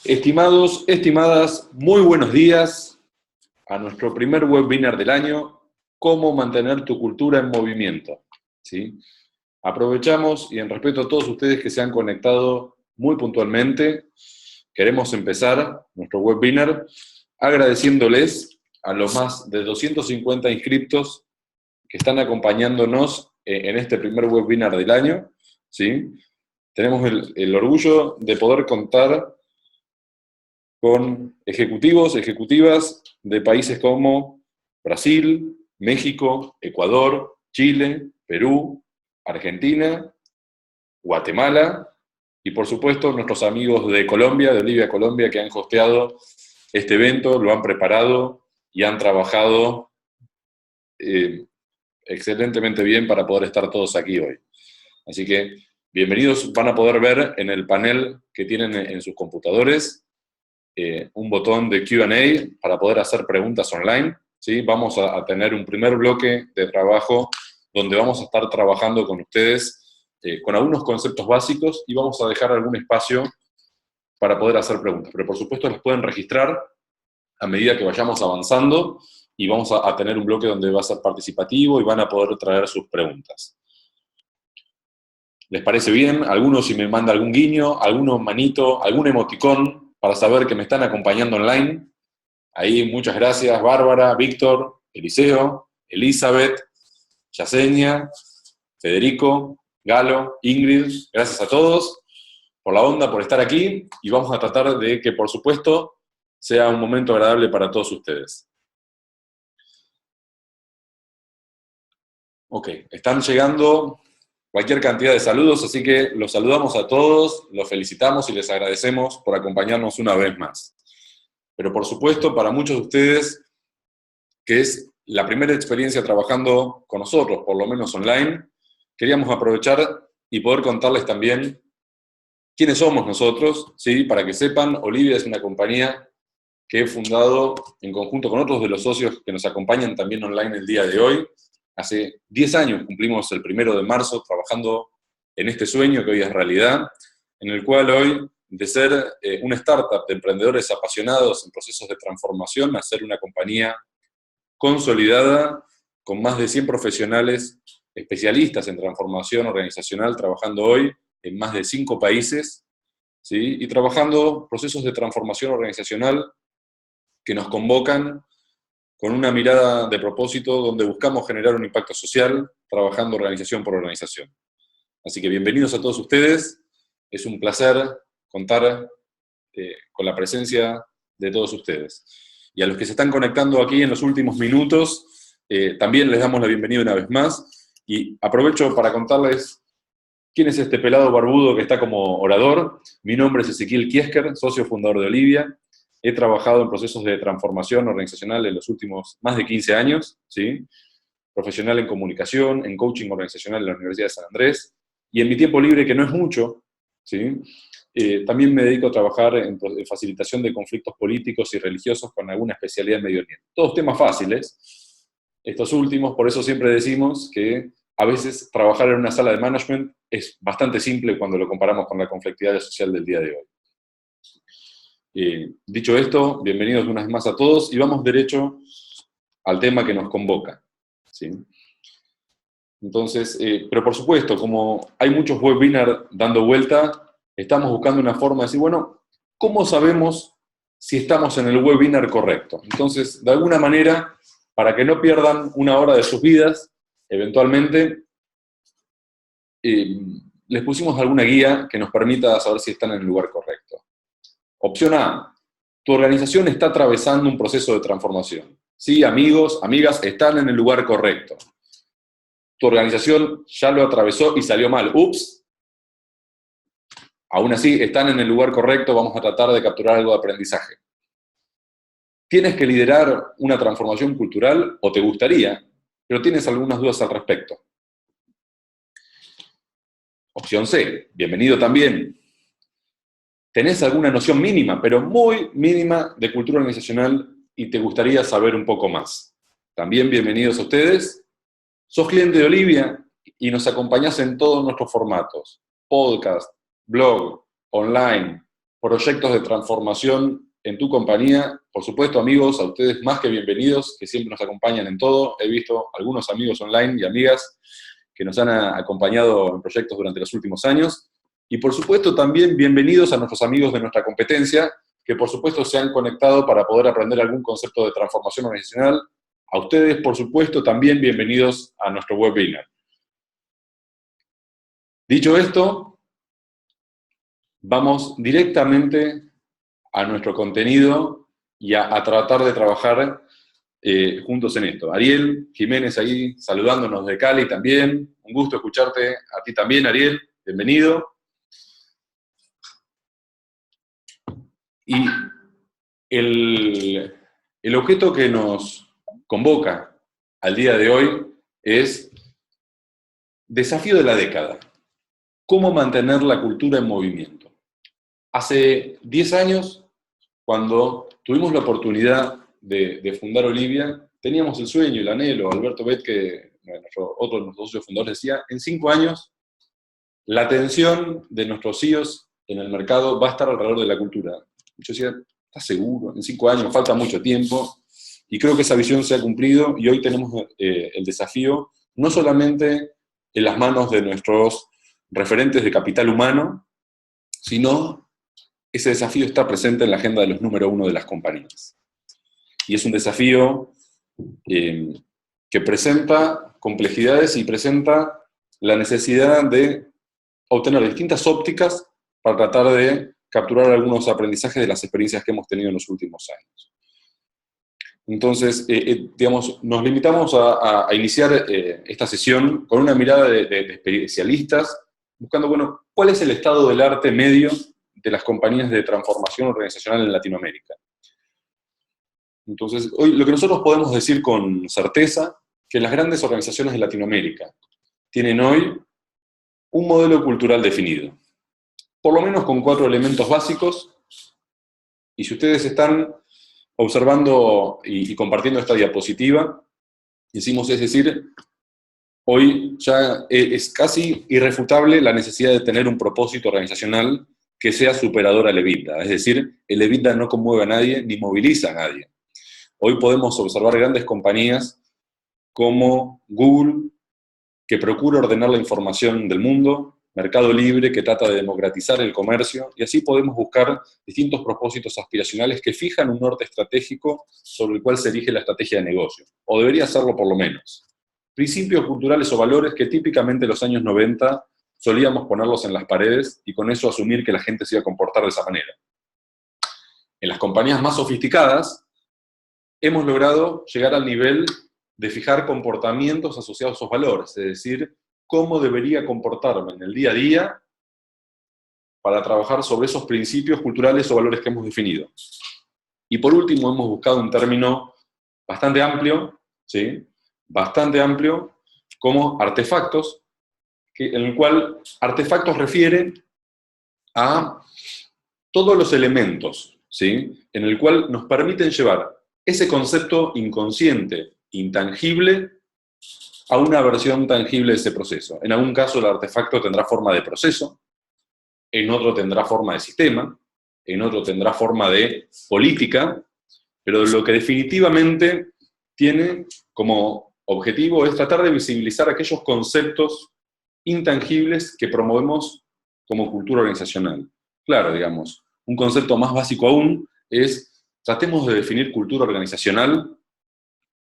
Estimados, estimadas, muy buenos días a nuestro primer webinar del año, cómo mantener tu cultura en movimiento. ¿Sí? Aprovechamos y en respeto a todos ustedes que se han conectado muy puntualmente, queremos empezar nuestro webinar agradeciéndoles a los más de 250 inscriptos que están acompañándonos en este primer webinar del año. ¿Sí? Tenemos el orgullo de poder contar con ejecutivos, ejecutivas de países como Brasil, México, Ecuador, Chile, Perú, Argentina, Guatemala y por supuesto nuestros amigos de Colombia, de Olivia Colombia, que han hosteado este evento, lo han preparado y han trabajado excelentemente bien para poder estar todos aquí hoy. Así que bienvenidos, van a poder ver en el panel que tienen en sus computadores un botón de Q&A para poder hacer preguntas online. ¿Sí? Vamos a tener un primer bloque de trabajo donde vamos a estar trabajando con ustedes con algunos conceptos básicos y vamos a dejar algún espacio para poder hacer preguntas. Pero por supuesto las pueden registrar a medida que vayamos avanzando y vamos a tener un bloque donde va a ser participativo y van a poder traer sus preguntas. ¿Les parece bien? Algunos si me manda algún guiño, alguno manito, algún emoticón, para saber que me están acompañando online. Ahí, muchas gracias, Bárbara, Víctor, Eliseo, Elizabeth, Yasenia, Federico, Galo, Ingrid, gracias a todos por la onda, por estar aquí, y vamos a tratar de que, por supuesto, sea un momento agradable para todos ustedes. Ok, están llegando cualquier cantidad de saludos, así que los saludamos a todos, los felicitamos y les agradecemos por acompañarnos una vez más. Pero por supuesto, para muchos de ustedes, que es la primera experiencia trabajando con nosotros, por lo menos online, queríamos aprovechar y poder contarles también quiénes somos nosotros, ¿sí? Para que sepan, Olivia es una compañía que he fundado en conjunto con otros de los socios que nos acompañan también online el día de hoy. Hace 10 años cumplimos el 1 de marzo trabajando en este sueño que hoy es realidad, en el cual hoy, de ser una startup de emprendedores apasionados en procesos de transformación, a ser una compañía consolidada con más de 100 profesionales especialistas en transformación organizacional, trabajando hoy en más de 5 países, ¿sí? Y trabajando procesos de transformación organizacional que nos convocan con una mirada de propósito donde buscamos generar un impacto social, trabajando organización por organización. Así que bienvenidos a todos ustedes, es un placer contar con la presencia de todos ustedes. Y a los que se están conectando aquí en los últimos minutos, también les damos la bienvenida una vez más, y aprovecho para contarles quién es este pelado barbudo que está como orador. Mi nombre es Ezequiel Kiesker, socio fundador de Olivia. He trabajado en procesos de transformación organizacional en los últimos más de 15 años, ¿sí? Profesional en comunicación, en coaching organizacional en la Universidad de San Andrés, y en mi tiempo libre, que no es mucho, ¿sí? También me dedico a trabajar en facilitación de conflictos políticos y religiosos con alguna especialidad en medio ambiente. Todos temas fáciles, estos últimos, por eso siempre decimos que a veces trabajar en una sala de management es bastante simple cuando lo comparamos con la conflictividad social del día de hoy. Dicho esto, bienvenidos una vez más a todos y vamos derecho al tema que nos convoca, ¿sí? Entonces, pero por supuesto, como hay muchos webinars dando vuelta, estamos buscando una forma de decir, bueno, ¿cómo sabemos si estamos en el webinar correcto? Entonces, de alguna manera, para que no pierdan una hora de sus vidas, eventualmente, les pusimos alguna guía que nos permita saber si están en el lugar correcto. Opción A, tu organización está atravesando un proceso de transformación. Sí, amigos, amigas, están en el lugar correcto. Tu organización ya lo atravesó y salió mal. Ups. Aún así, están en el lugar correcto, vamos a tratar de capturar algo de aprendizaje. ¿Tienes que liderar una transformación cultural o te gustaría, pero tienes algunas dudas al respecto? Opción C, bienvenido también. ¿Tenés alguna noción mínima, pero muy mínima, de cultura organizacional y te gustaría saber un poco más? También bienvenidos a ustedes. ¿Sos cliente de Olivia y nos acompañás en todos nuestros formatos? Podcast, blog, online, proyectos de transformación en tu compañía. Por supuesto, amigos, a ustedes más que bienvenidos, que siempre nos acompañan en todo. He visto algunos amigos online y amigas que nos han acompañado en proyectos durante los últimos años. Y por supuesto también bienvenidos a nuestros amigos de nuestra competencia, que por supuesto se han conectado para poder aprender algún concepto de transformación organizacional. A ustedes, por supuesto, también bienvenidos a nuestro webinar. Dicho esto, vamos directamente a nuestro contenido y a tratar de trabajar juntos en esto. Ariel Jiménez ahí saludándonos de Cali también. Un gusto escucharte a ti también, Ariel. Bienvenido. Y el objeto que nos convoca al día de hoy es desafío de la década. ¿Cómo mantener la cultura en movimiento? Hace 10 años, cuando tuvimos la oportunidad de fundar Olivia, teníamos el sueño, el anhelo. Alberto Betke, otro de nuestros socios fundadores, decía, en 5 años, la atención de nuestros CEOs en el mercado va a estar alrededor de la cultura. Yo decía, ¿estás seguro? En 5 años, falta mucho tiempo. Y creo que esa visión se ha cumplido y hoy tenemos el desafío, no solamente en las manos de nuestros referentes de capital humano, sino ese desafío está presente en la agenda de los número 1 de las compañías. Y es un desafío que presenta complejidades y presenta la necesidad de obtener distintas ópticas para tratar de capturar algunos aprendizajes de las experiencias que hemos tenido en los últimos años. Entonces, digamos, nos limitamos a iniciar esta sesión con una mirada de especialistas, buscando, bueno, cuál es el estado del arte medio de las compañías de transformación organizacional en Latinoamérica. Entonces, hoy lo que nosotros podemos decir con certeza, que las grandes organizaciones de Latinoamérica tienen hoy un modelo cultural definido, por lo menos con 4 elementos básicos, y si ustedes están observando y compartiendo esta diapositiva, decimos, es decir, hoy ya es casi irrefutable la necesidad de tener un propósito organizacional que sea superador al EBITDA, es decir, el EBITDA no conmueve a nadie ni moviliza a nadie. Hoy podemos observar grandes compañías como Google, que procura ordenar la información del mundo, Mercado Libre, que trata de democratizar el comercio, y así podemos buscar distintos propósitos aspiracionales que fijan un norte estratégico sobre el cual se erige la estrategia de negocio, o debería serlo por lo menos. Principios culturales o valores que típicamente en los años 90 solíamos ponerlos en las paredes y con eso asumir que la gente se iba a comportar de esa manera. En las compañías más sofisticadas, hemos logrado llegar al nivel de fijar comportamientos asociados a esos valores, es decir, cómo debería comportarme en el día a día para trabajar sobre esos principios culturales o valores que hemos definido. Y por último, hemos buscado un término bastante amplio, ¿sí? Bastante amplio, como artefactos, en el cual artefactos refiere a todos los elementos, ¿sí? En el cual nos permiten llevar ese concepto inconsciente, intangible, a una versión tangible de ese proceso. En algún caso el artefacto tendrá forma de proceso, en otro tendrá forma de sistema, en otro tendrá forma de política, pero lo que definitivamente tiene como objetivo es tratar de visibilizar aquellos conceptos intangibles que promovemos como cultura organizacional. Claro, digamos, un concepto más básico aún es, tratemos de definir cultura organizacional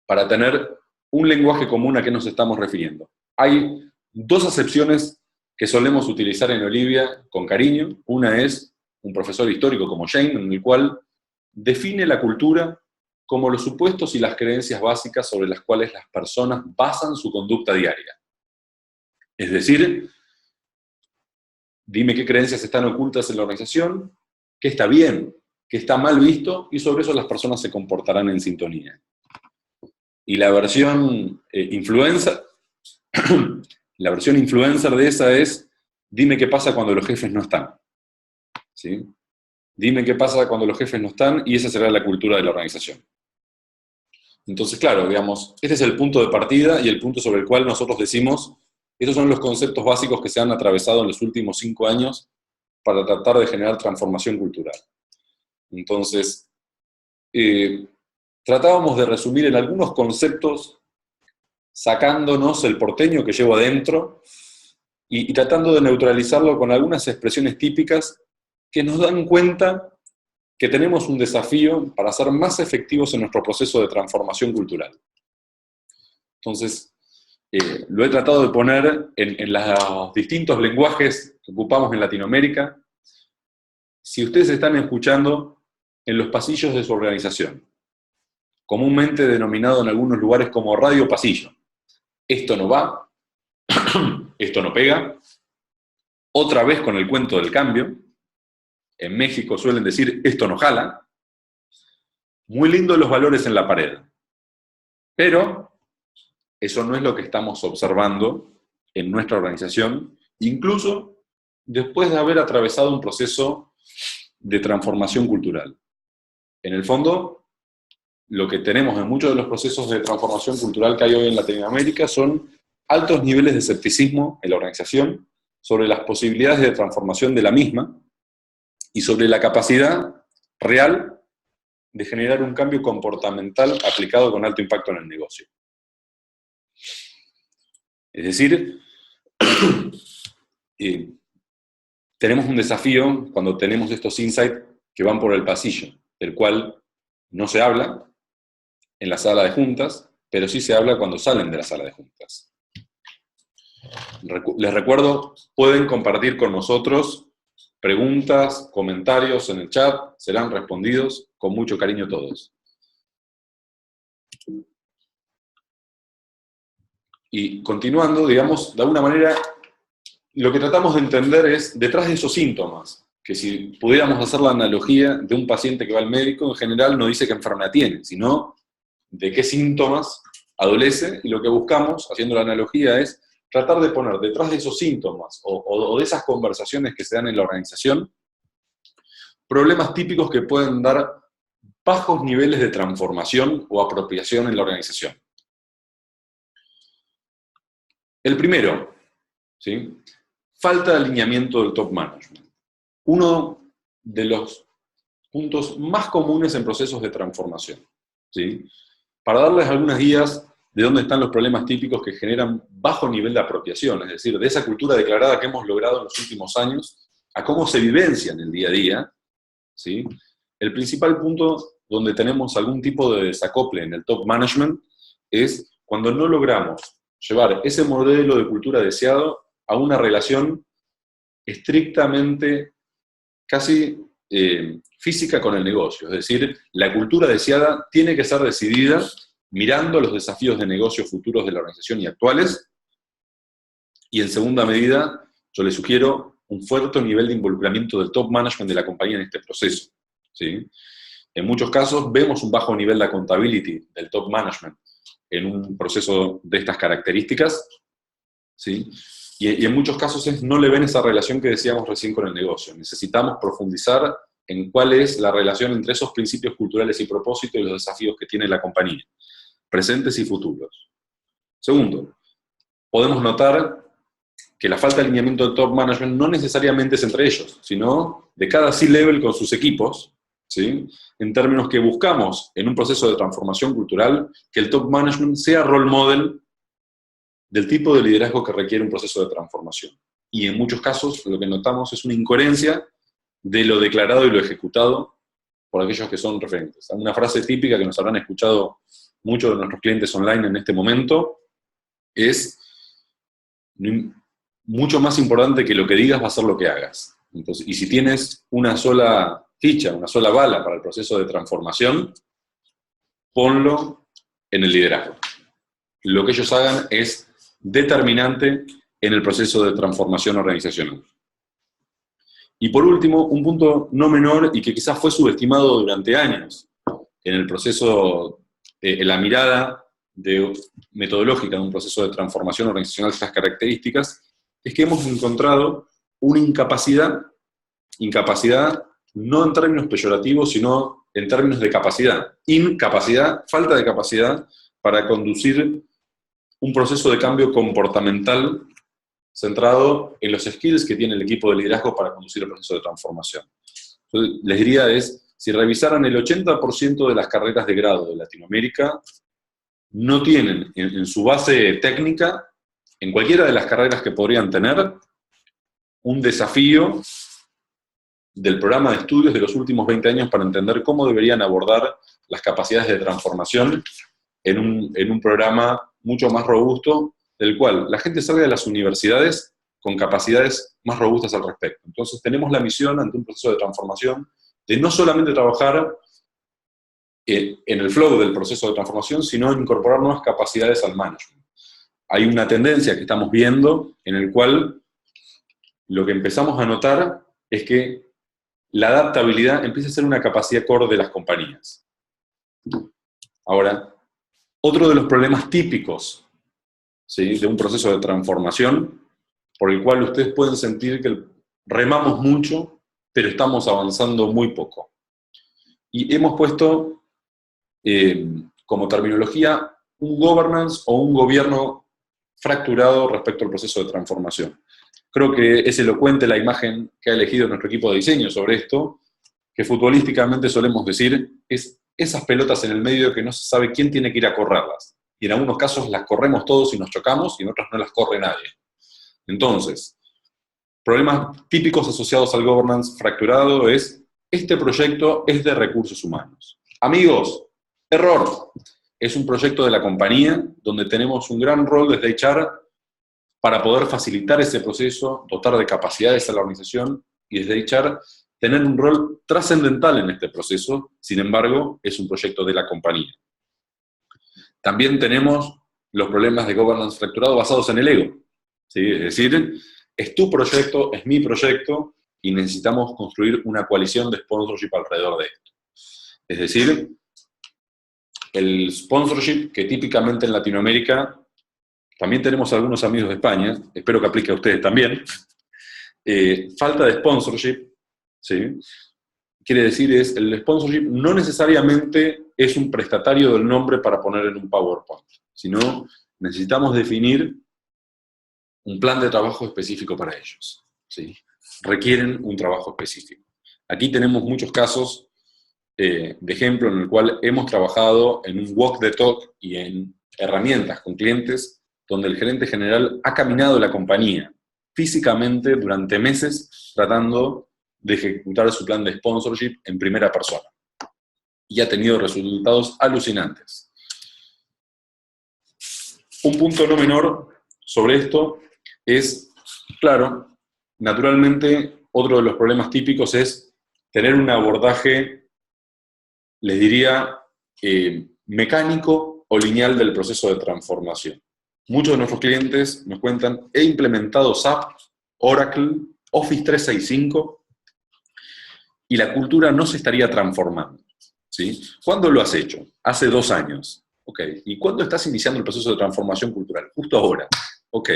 para tener un lenguaje común a qué nos estamos refiriendo. Hay 2 acepciones que solemos utilizar en Olivia con cariño. Una es un profesor histórico como Jane, en el cual define la cultura como los supuestos y las creencias básicas sobre las cuales las personas basan su conducta diaria. Es decir, dime qué creencias están ocultas en la organización, qué está bien, qué está mal visto, y sobre eso las personas se comportarán en sintonía. Y la versión influencer, la versión influencer de esa es, dime qué pasa cuando los jefes no están. ¿Sí? Dime qué pasa cuando los jefes no están, y esa será la cultura de la organización. Entonces, claro, digamos, este es el punto de partida y el punto sobre el cual nosotros decimos, estos son los conceptos básicos que se han atravesado en los últimos 5 años para tratar de generar transformación cultural. Entonces, tratábamos de resumir en algunos conceptos, sacándonos el porteño que llevo adentro y tratando de neutralizarlo con algunas expresiones típicas que nos dan cuenta que tenemos un desafío para ser más efectivos en nuestro proceso de transformación cultural. Entonces, lo he tratado de poner en los distintos lenguajes que ocupamos en Latinoamérica. Si ustedes están escuchando en los pasillos de su organización, comúnmente denominado en algunos lugares como radio pasillo, esto no va, esto no pega, otra vez con el cuento del cambio, en México suelen decir esto no jala, muy lindo los valores en la pared, pero eso no es lo que estamos observando en nuestra organización, incluso después de haber atravesado un proceso de transformación cultural. En el fondo, lo que tenemos en muchos de los procesos de transformación cultural que hay hoy en Latinoamérica son altos niveles de escepticismo en la organización sobre las posibilidades de transformación de la misma y sobre la capacidad real de generar un cambio comportamental aplicado con alto impacto en el negocio. Es decir, tenemos un desafío cuando tenemos estos insights que van por el pasillo, del cual no se habla en la sala de juntas, pero sí se habla cuando salen de la sala de juntas. Les recuerdo, pueden compartir con nosotros preguntas, comentarios en el chat, serán respondidos con mucho cariño todos. Y continuando, digamos, de alguna manera, lo que tratamos de entender es, detrás de esos síntomas, que si pudiéramos hacer la analogía de un paciente que va al médico, en general no dice qué enfermedad tiene, sino de qué síntomas adolece, y lo que buscamos, haciendo la analogía, es tratar de poner detrás de esos síntomas, o de esas conversaciones que se dan en la organización, problemas típicos que pueden dar bajos niveles de transformación o apropiación en la organización. El primero, ¿sí? Falta de alineamiento del top management. Uno de los puntos más comunes en procesos de transformación, ¿sí? Para darles algunas guías de dónde están los problemas típicos que generan bajo nivel de apropiación, es decir, de esa cultura declarada que hemos logrado en los últimos años, a cómo se vivencia en el día a día, ¿sí? El principal punto donde tenemos algún tipo de desacople en el top management es cuando no logramos llevar ese modelo de cultura deseado a una relación estrictamente, casi física con el negocio. Es decir, la cultura deseada tiene que ser decidida mirando los desafíos de negocio futuros de la organización y actuales. Y en segunda medida, yo les sugiero un fuerte nivel de involucramiento del top management de la compañía en este proceso, ¿sí? En muchos casos vemos un bajo nivel de accountability del top management en un proceso de estas características, ¿sí? Y en muchos casos no le ven esa relación que decíamos recién con el negocio. Necesitamos profundizar en cuál es la relación entre esos principios culturales y propósitos y los desafíos que tiene la compañía, presentes y futuros. Segundo, podemos notar que la falta de alineamiento del top management no necesariamente es entre ellos, sino de cada C-level con sus equipos, ¿sí? En términos que buscamos en un proceso de transformación cultural que el top management sea role model del tipo de liderazgo que requiere un proceso de transformación. Y en muchos casos lo que notamos es una incoherencia de lo declarado y lo ejecutado por aquellos que son referentes. Hay una frase típica que nos habrán escuchado muchos de nuestros clientes online en este momento, es mucho más importante que lo que digas va a ser lo que hagas. Entonces, y si tienes una sola ficha, una sola bala para el proceso de transformación, ponlo en el liderazgo. Lo que ellos hagan es determinante en el proceso de transformación organizacional. Y por último, un punto no menor y que quizás fue subestimado durante años en el proceso, en la mirada metodológica de un proceso de transformación organizacional de estas características, es que hemos encontrado una incapacidad no en términos peyorativos, sino en términos de capacidad. Incapacidad, falta de capacidad para conducir un proceso de cambio comportamental centrado en los skills que tiene el equipo de liderazgo para conducir el proceso de transformación. Entonces, les diría si revisaran el 80% de las carreras de grado de Latinoamérica, no tienen en su base técnica, en cualquiera de las carreras que podrían tener, un desafío del programa de estudios de los últimos 20 años para entender cómo deberían abordar las capacidades de transformación en un programa mucho más robusto, del cual la gente salga de las universidades con capacidades más robustas al respecto. Entonces tenemos la misión ante un proceso de transformación de no solamente trabajar en el flow del proceso de transformación, sino incorporar nuevas capacidades al management. Hay una tendencia que estamos viendo en el cual lo que empezamos a notar es que la adaptabilidad empieza a ser una capacidad core de las compañías. Ahora, otro de los problemas típicos, ¿sí?, de un proceso de transformación, por el cual ustedes pueden sentir que remamos mucho, pero estamos avanzando muy poco. Y hemos puesto como terminología un governance o un gobierno fracturado respecto al proceso de transformación. Creo que es elocuente la imagen que ha elegido nuestro equipo de diseño sobre esto, que futbolísticamente solemos decir, es esas pelotas en el medio que no se sabe quién tiene que ir a correrlas. Y en algunos casos las corremos todos y nos chocamos, y en otros no las corre nadie. Entonces, problemas típicos asociados al governance fracturado es, este proyecto es de recursos humanos. Amigos, error. Es un proyecto de la compañía donde tenemos un gran rol desde HR para poder facilitar ese proceso, dotar de capacidades a la organización y desde HR tener un rol trascendental en este proceso. Sin embargo, es un proyecto de la compañía. También tenemos los problemas de governance fracturado basados en el ego, ¿sí? Es decir, es tu proyecto, es mi proyecto, y necesitamos construir una coalición de sponsorship alrededor de esto. Es decir, el sponsorship que típicamente en Latinoamérica, también tenemos algunos amigos de España, espero que aplique a ustedes también, falta de sponsorship, ¿sí? Quiere decir, el sponsorship no necesariamente es un prestatario del nombre para poner en un PowerPoint, sino necesitamos definir un plan de trabajo específico para ellos, ¿sí? Requieren un trabajo específico. Aquí tenemos muchos casos de ejemplo en el cual hemos trabajado en un walk the talk y en herramientas con clientes donde el gerente general ha caminado la compañía físicamente durante meses tratando de ejecutar su plan de sponsorship en primera persona. Y ha tenido resultados alucinantes. Un punto no menor sobre esto es, claro, naturalmente, otro de los problemas típicos es tener un abordaje, les diría, mecánico o lineal del proceso de transformación. Muchos de nuestros clientes nos cuentan, he implementado SAP, Oracle, Office 365, y la cultura no se estaría transformando, ¿sí? ¿Cuándo lo has hecho? Hace 2 años. Ok. ¿Y cuándo estás iniciando el proceso de transformación cultural? Justo ahora. Ok.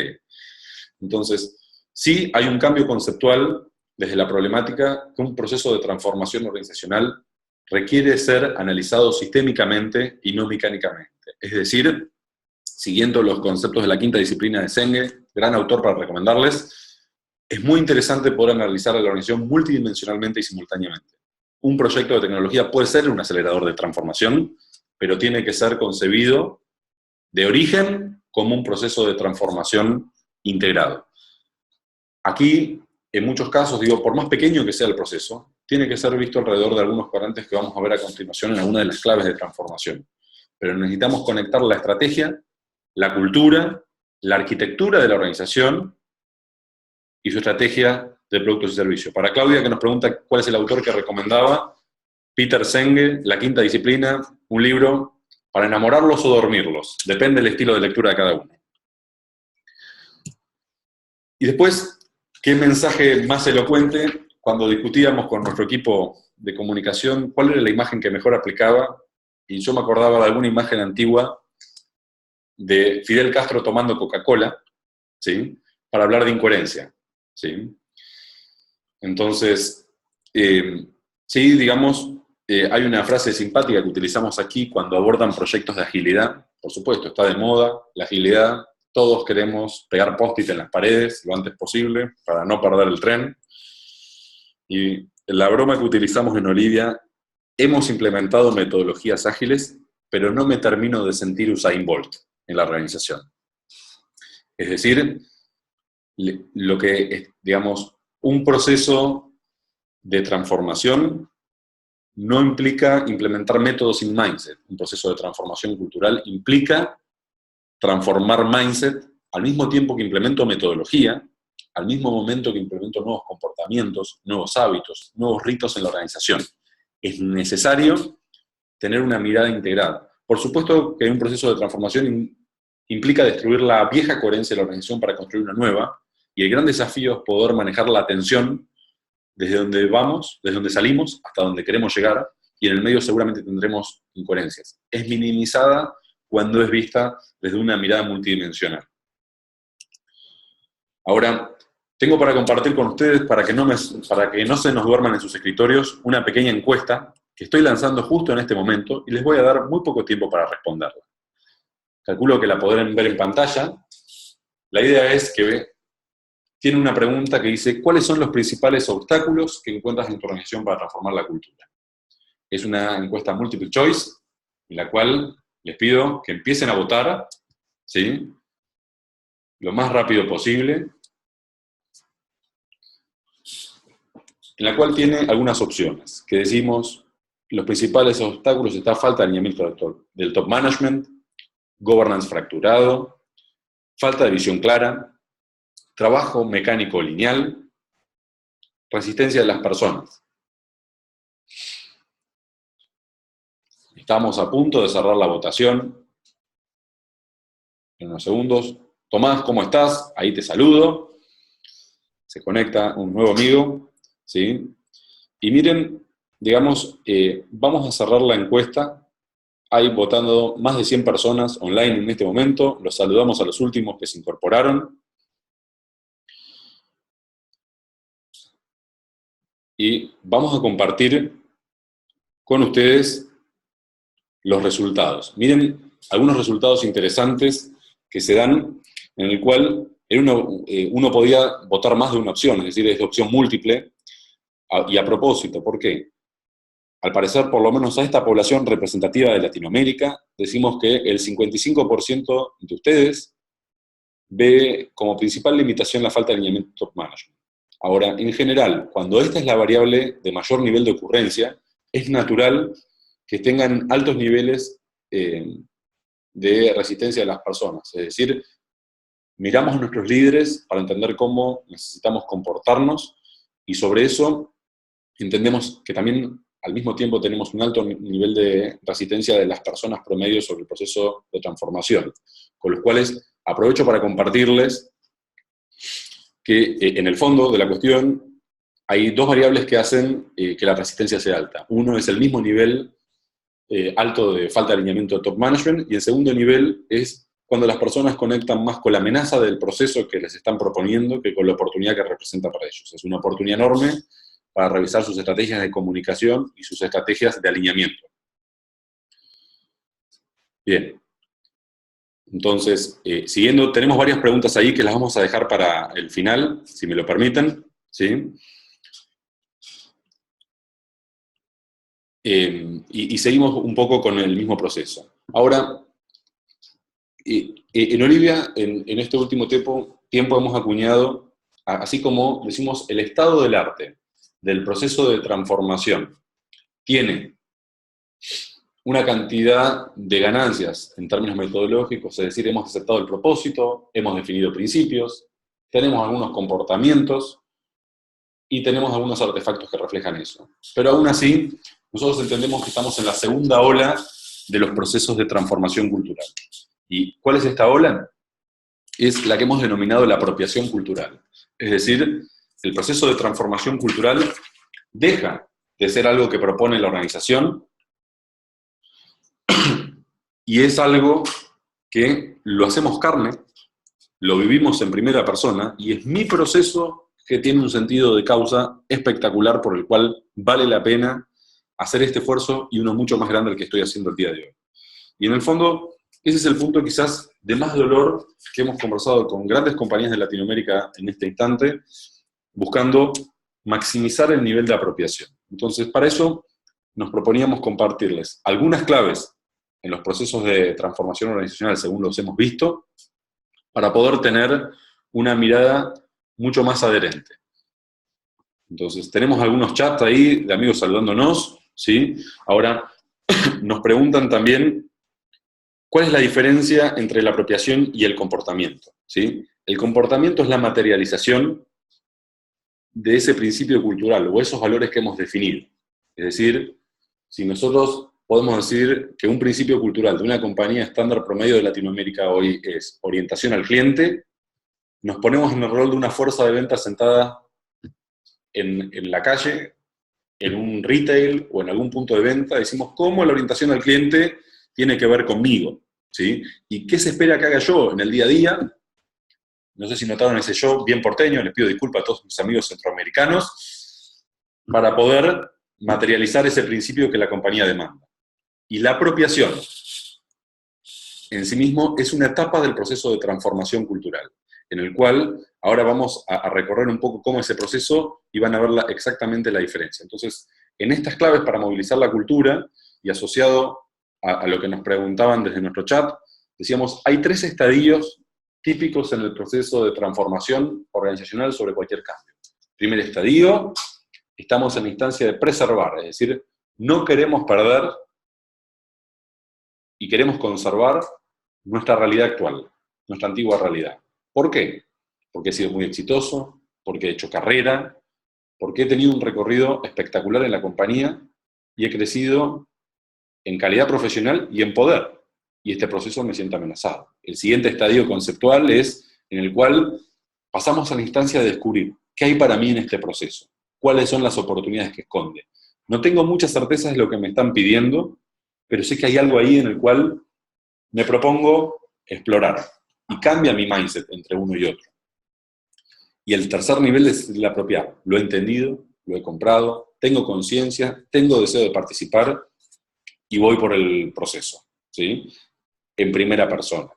Entonces, sí hay un cambio conceptual desde la problemática que un proceso de transformación organizacional requiere ser analizado sistémicamente y no mecánicamente. Es decir, siguiendo los conceptos de la quinta disciplina de Senge, gran autor para recomendarles, es muy interesante poder analizar a la organización multidimensionalmente y simultáneamente. Un proyecto de tecnología puede ser un acelerador de transformación, pero tiene que ser concebido de origen como un proceso de transformación integrado. Aquí, en muchos casos, digo, por más pequeño que sea el proceso, tiene que ser visto alrededor de algunos cuadrantes que vamos a ver a continuación en alguna de las claves de transformación. Pero necesitamos conectar la estrategia, la cultura, la arquitectura de la organización y su estrategia de productos y servicios. Para Claudia, que nos pregunta cuál es el autor que recomendaba, Peter Senge, La quinta disciplina, un libro para enamorarlos o dormirlos. Depende del estilo de lectura de cada uno. Y después, ¿qué mensaje más elocuente? Cuando discutíamos con nuestro equipo de comunicación, ¿cuál era la imagen que mejor aplicaba? Y yo me acordaba de alguna imagen antigua de Fidel Castro tomando Coca-Cola, ¿sí?, para hablar de incoherencia, ¿sí? Entonces, sí, digamos, hay una frase simpática que utilizamos aquí cuando abordan proyectos de agilidad. Por supuesto, está de moda la agilidad, todos queremos pegar post-it en las paredes lo antes posible para no perder el tren. Y la broma que utilizamos en Olivia, hemos implementado metodologías ágiles, pero no me termino de sentir Usain Bolt en la organización. Es decir, lo que es, digamos, un proceso de transformación no implica implementar métodos sin mindset. Un proceso de transformación cultural implica transformar mindset al mismo tiempo que implemento metodología, al mismo momento que implemento nuevos comportamientos, nuevos hábitos, nuevos ritos en la organización. Es necesario tener una mirada integrada. Por supuesto que un proceso de transformación implica destruir la vieja coherencia de la organización para construir una nueva, y el gran desafío es poder manejar la tensión desde donde vamos, desde donde salimos, hasta donde queremos llegar, y en el medio seguramente tendremos incoherencias. Es minimizada cuando es vista desde una mirada multidimensional. Ahora, tengo para compartir con ustedes, para que no se nos duerman en sus escritorios, una pequeña encuesta que estoy lanzando justo en este momento, y les voy a dar muy poco tiempo para responderla. Calculo que la podrán ver en pantalla. La idea es que tiene una pregunta que dice: ¿cuáles son los principales obstáculos que encuentras en tu organización para transformar la cultura? Es una encuesta multiple choice, en la cual les pido que empiecen a votar, ¿sí?, lo más rápido posible, en la cual tiene algunas opciones, que decimos: los principales obstáculos está falta de alineamiento del top management, governance fracturado, falta de visión clara, trabajo mecánico lineal, resistencia de las personas. Estamos a punto de cerrar la votación. En unos segundos. Tomás, ¿cómo estás? Ahí te saludo. Se conecta un nuevo amigo, ¿sí? Y miren, digamos, vamos a cerrar la encuesta. Hay votando más de 100 personas online en este momento. Los saludamos a los últimos que se incorporaron. Y vamos a compartir con ustedes los resultados. Miren algunos resultados interesantes que se dan, en el cual uno podía votar más de una opción, es decir, es de opción múltiple, y a propósito, ¿por qué? Al parecer, por lo menos a esta población representativa de Latinoamérica, decimos que el 55% de ustedes ve como principal limitación la falta de alineamiento top management. Ahora, en general, cuando esta es la variable de mayor nivel de ocurrencia, es natural que tengan altos niveles de resistencia de las personas. Es decir, miramos a nuestros líderes para entender cómo necesitamos comportarnos, y sobre eso entendemos que también al mismo tiempo tenemos un alto nivel de resistencia de las personas promedio sobre el proceso de transformación, con los cuales aprovecho para compartirles que en el fondo de la cuestión hay dos variables que hacen que la resistencia sea alta. Uno es el mismo nivel alto de falta de alineamiento de top management, y el segundo nivel es cuando las personas conectan más con la amenaza del proceso que les están proponiendo que con la oportunidad que representa para ellos. Es una oportunidad enorme para revisar sus estrategias de comunicación y sus estrategias de alineamiento. Bien. Entonces, siguiendo, tenemos varias preguntas ahí que las vamos a dejar para el final, si me lo permiten, ¿sí? Y seguimos un poco con el mismo proceso. Ahora, en Olivia, en este último tiempo hemos acuñado, así como decimos, el estado del arte, del proceso de transformación, tiene una cantidad de ganancias en términos metodológicos, es decir, hemos aceptado el propósito, hemos definido principios, tenemos algunos comportamientos y tenemos algunos artefactos que reflejan eso. Pero aún así, nosotros entendemos que estamos en la segunda ola de los procesos de transformación cultural. ¿Y cuál es esta ola? Es la que hemos denominado la apropiación cultural. Es decir, el proceso de transformación cultural deja de ser algo que propone la organización y es algo que lo hacemos carne, lo vivimos en primera persona, y es mi proceso que tiene un sentido de causa espectacular por el cual vale la pena hacer este esfuerzo, y uno mucho más grande al que estoy haciendo el día de hoy. Y en el fondo, ese es el punto quizás de más dolor que hemos conversado con grandes compañías de Latinoamérica en este instante, buscando maximizar el nivel de apropiación. Entonces, para eso nos proponíamos compartirles algunas claves en los procesos de transformación organizacional, según los hemos visto, para poder tener una mirada mucho más adherente. Entonces, tenemos algunos chats ahí de amigos saludándonos, ¿sí? Ahora, nos preguntan también cuál es la diferencia entre la apropiación y el comportamiento, ¿sí? El comportamiento es la materialización de ese principio cultural o esos valores que hemos definido. Es decir, si nosotros podemos decir que un principio cultural de una compañía estándar promedio de Latinoamérica hoy es orientación al cliente, nos ponemos en el rol de una fuerza de venta sentada en la calle, en un retail o en algún punto de venta, decimos cómo la orientación al cliente tiene que ver conmigo, ¿sí? ¿Y qué se espera que haga yo en el día a día? No sé si notaron ese yo bien porteño, les pido disculpas a todos mis amigos centroamericanos, para poder materializar ese principio que la compañía demanda. Y la apropiación en sí mismo es una etapa del proceso de transformación cultural, en el cual ahora vamos a recorrer un poco cómo ese proceso y van a ver exactamente la diferencia. Entonces, en estas claves para movilizar la cultura, y asociado a lo que nos preguntaban desde nuestro chat, decíamos, hay 3 estadios típicos en el proceso de transformación organizacional sobre cualquier cambio. Primer estadio, estamos en la instancia de preservar, es decir, no queremos perder y queremos conservar nuestra realidad actual, nuestra antigua realidad. ¿Por qué? Porque he sido muy exitoso, porque he hecho carrera, porque he tenido un recorrido espectacular en la compañía y he crecido en calidad profesional y en poder. Y este proceso me siente amenazado. El siguiente estadio conceptual es en el cual pasamos a la instancia de descubrir qué hay para mí en este proceso, cuáles son las oportunidades que esconde. No tengo muchas certezas de lo que me están pidiendo, pero sé que hay algo ahí en el cual me propongo explorar y cambia mi mindset entre uno y otro. Y el tercer nivel es el apropiar. Lo he entendido, lo he comprado, tengo conciencia, tengo deseo de participar y voy por el proceso, ¿sí? En primera persona.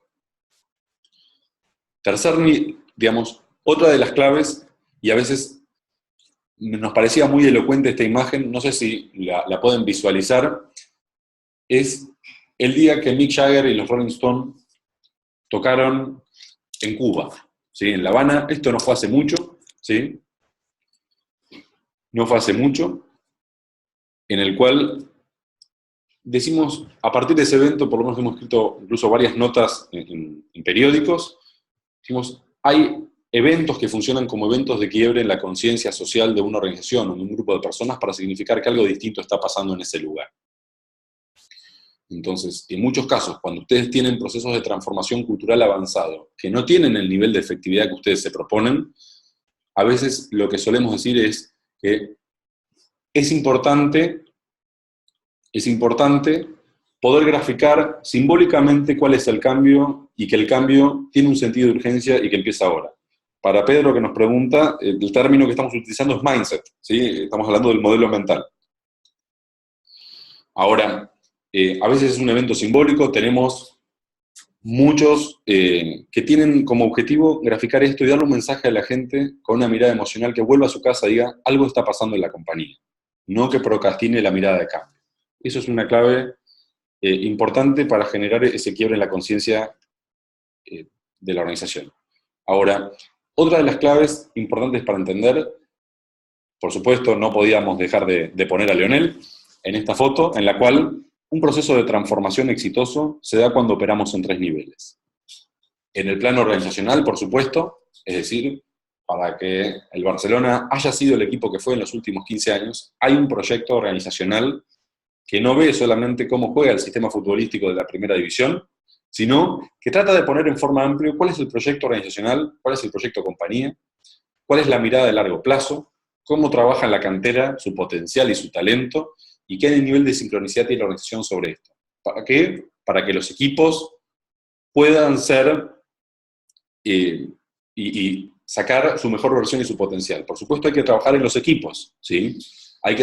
Tercer, digamos, otra de las claves, y a veces nos parecía muy elocuente esta imagen, no sé si la pueden visualizar, es el día que Mick Jagger y los Rolling Stones tocaron en Cuba, ¿sí? En La Habana. Esto no fue hace mucho, ¿sí? No fue hace mucho, en el cual decimos, a partir de ese evento, por lo menos hemos escrito incluso varias notas en periódicos, decimos, hay eventos que funcionan como eventos de quiebre en la conciencia social de una organización o de un grupo de personas para significar que algo distinto está pasando en ese lugar. Entonces, en muchos casos, cuando ustedes tienen procesos de transformación cultural avanzado, que no tienen el nivel de efectividad que ustedes se proponen, a veces lo que solemos decir es que es importante poder graficar simbólicamente cuál es el cambio y que el cambio tiene un sentido de urgencia y que empieza ahora. Para Pedro, que nos pregunta, el término que estamos utilizando es mindset, ¿sí? Estamos hablando del modelo mental. Ahora, a veces es un evento simbólico, tenemos muchos que tienen como objetivo graficar esto y darle un mensaje a la gente con una mirada emocional que vuelva a su casa y diga, algo está pasando en la compañía, no que procrastine la mirada de cambio. Eso es una clave importante para generar ese quiebre en la conciencia de la organización. Ahora, otra de las claves importantes para entender, por supuesto, no podíamos dejar de poner a Leonel en esta foto, en la cual un proceso de transformación exitoso se da cuando operamos en 3 niveles. En el plano organizacional, por supuesto, es decir, para que el Barcelona haya sido el equipo que fue en los últimos 15 años, hay un proyecto organizacional que no ve solamente cómo juega el sistema futbolístico de la primera división, sino que trata de poner en forma amplia cuál es el proyecto organizacional, cuál es el proyecto compañía, cuál es la mirada de largo plazo, cómo trabaja en la cantera, su potencial y su talento, y qué nivel de sincronicidad tiene la organización sobre esto. ¿Para qué? Para que los equipos puedan ser y sacar su mejor versión y su potencial. Por supuesto hay que trabajar en los equipos, ¿sí? Hay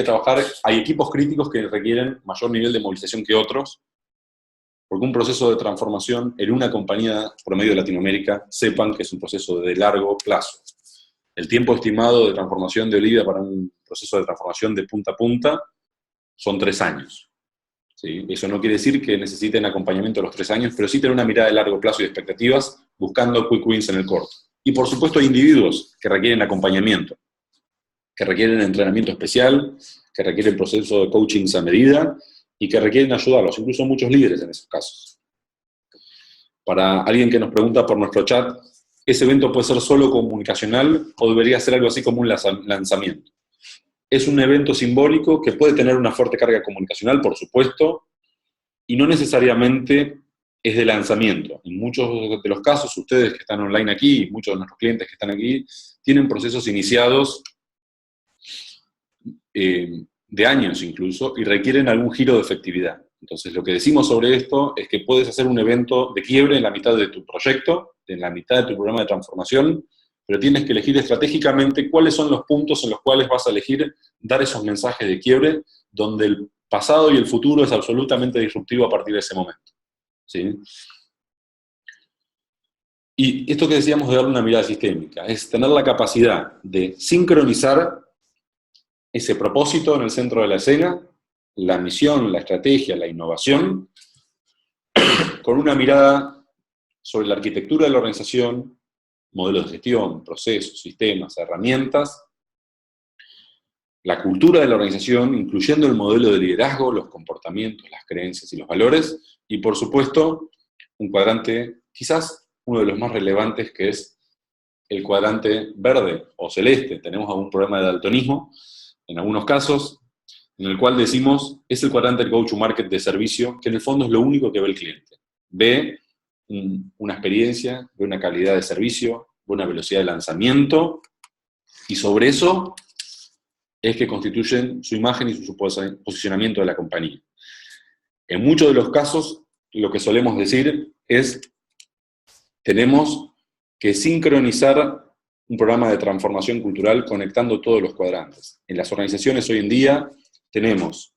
equipos críticos que requieren mayor nivel de movilización que otros, porque un proceso de transformación en una compañía promedio de Latinoamérica, sepan que es un proceso de largo plazo. El tiempo estimado de transformación de Olivia para un proceso de transformación de punta a punta son 3 años. ¿Sí? Eso no quiere decir que necesiten acompañamiento a los 3 años, pero sí tener una mirada de largo plazo y de expectativas, buscando quick wins en el corto. Y por supuesto hay individuos que requieren acompañamiento, que requieren entrenamiento especial, que requieren proceso de coaching a medida, y que requieren ayudarlos, incluso muchos líderes en esos casos. Para alguien que nos pregunta por nuestro chat, ¿ese evento puede ser solo comunicacional o debería ser algo así como un lanzamiento? Es un evento simbólico que puede tener una fuerte carga comunicacional, por supuesto, y no necesariamente es de lanzamiento. En muchos de los casos, ustedes que están online aquí, y muchos de nuestros clientes que están aquí, tienen procesos iniciados de años incluso, y requieren algún giro de efectividad. Entonces, lo que decimos sobre esto es que puedes hacer un evento de quiebre en la mitad de tu proyecto, en la mitad de tu programa de transformación, pero tienes que elegir estratégicamente cuáles son los puntos en los cuales vas a elegir dar esos mensajes de quiebre, donde el pasado y el futuro es absolutamente disruptivo a partir de ese momento. ¿Sí? Y esto que decíamos de darle una mirada sistémica, es tener la capacidad de sincronizar ese propósito en el centro de la escena, la misión, la estrategia, la innovación, con una mirada sobre la arquitectura de la organización, modelos de gestión, procesos, sistemas, herramientas, la cultura de la organización, incluyendo el modelo de liderazgo, los comportamientos, las creencias y los valores, y por supuesto, un cuadrante, quizás uno de los más relevantes, que es el cuadrante verde o celeste. Tenemos algún problema de daltonismo, en algunos casos, en el cual decimos, es el cuadrante del go-to-market de servicio, que en el fondo es lo único que ve el cliente. Ve una experiencia, ve una calidad de servicio, ve una velocidad de lanzamiento, y sobre eso es que constituyen su imagen y su posicionamiento de la compañía. En muchos de los casos, lo que solemos decir es, tenemos que sincronizar un programa de transformación cultural conectando todos los cuadrantes. En las organizaciones hoy en día tenemos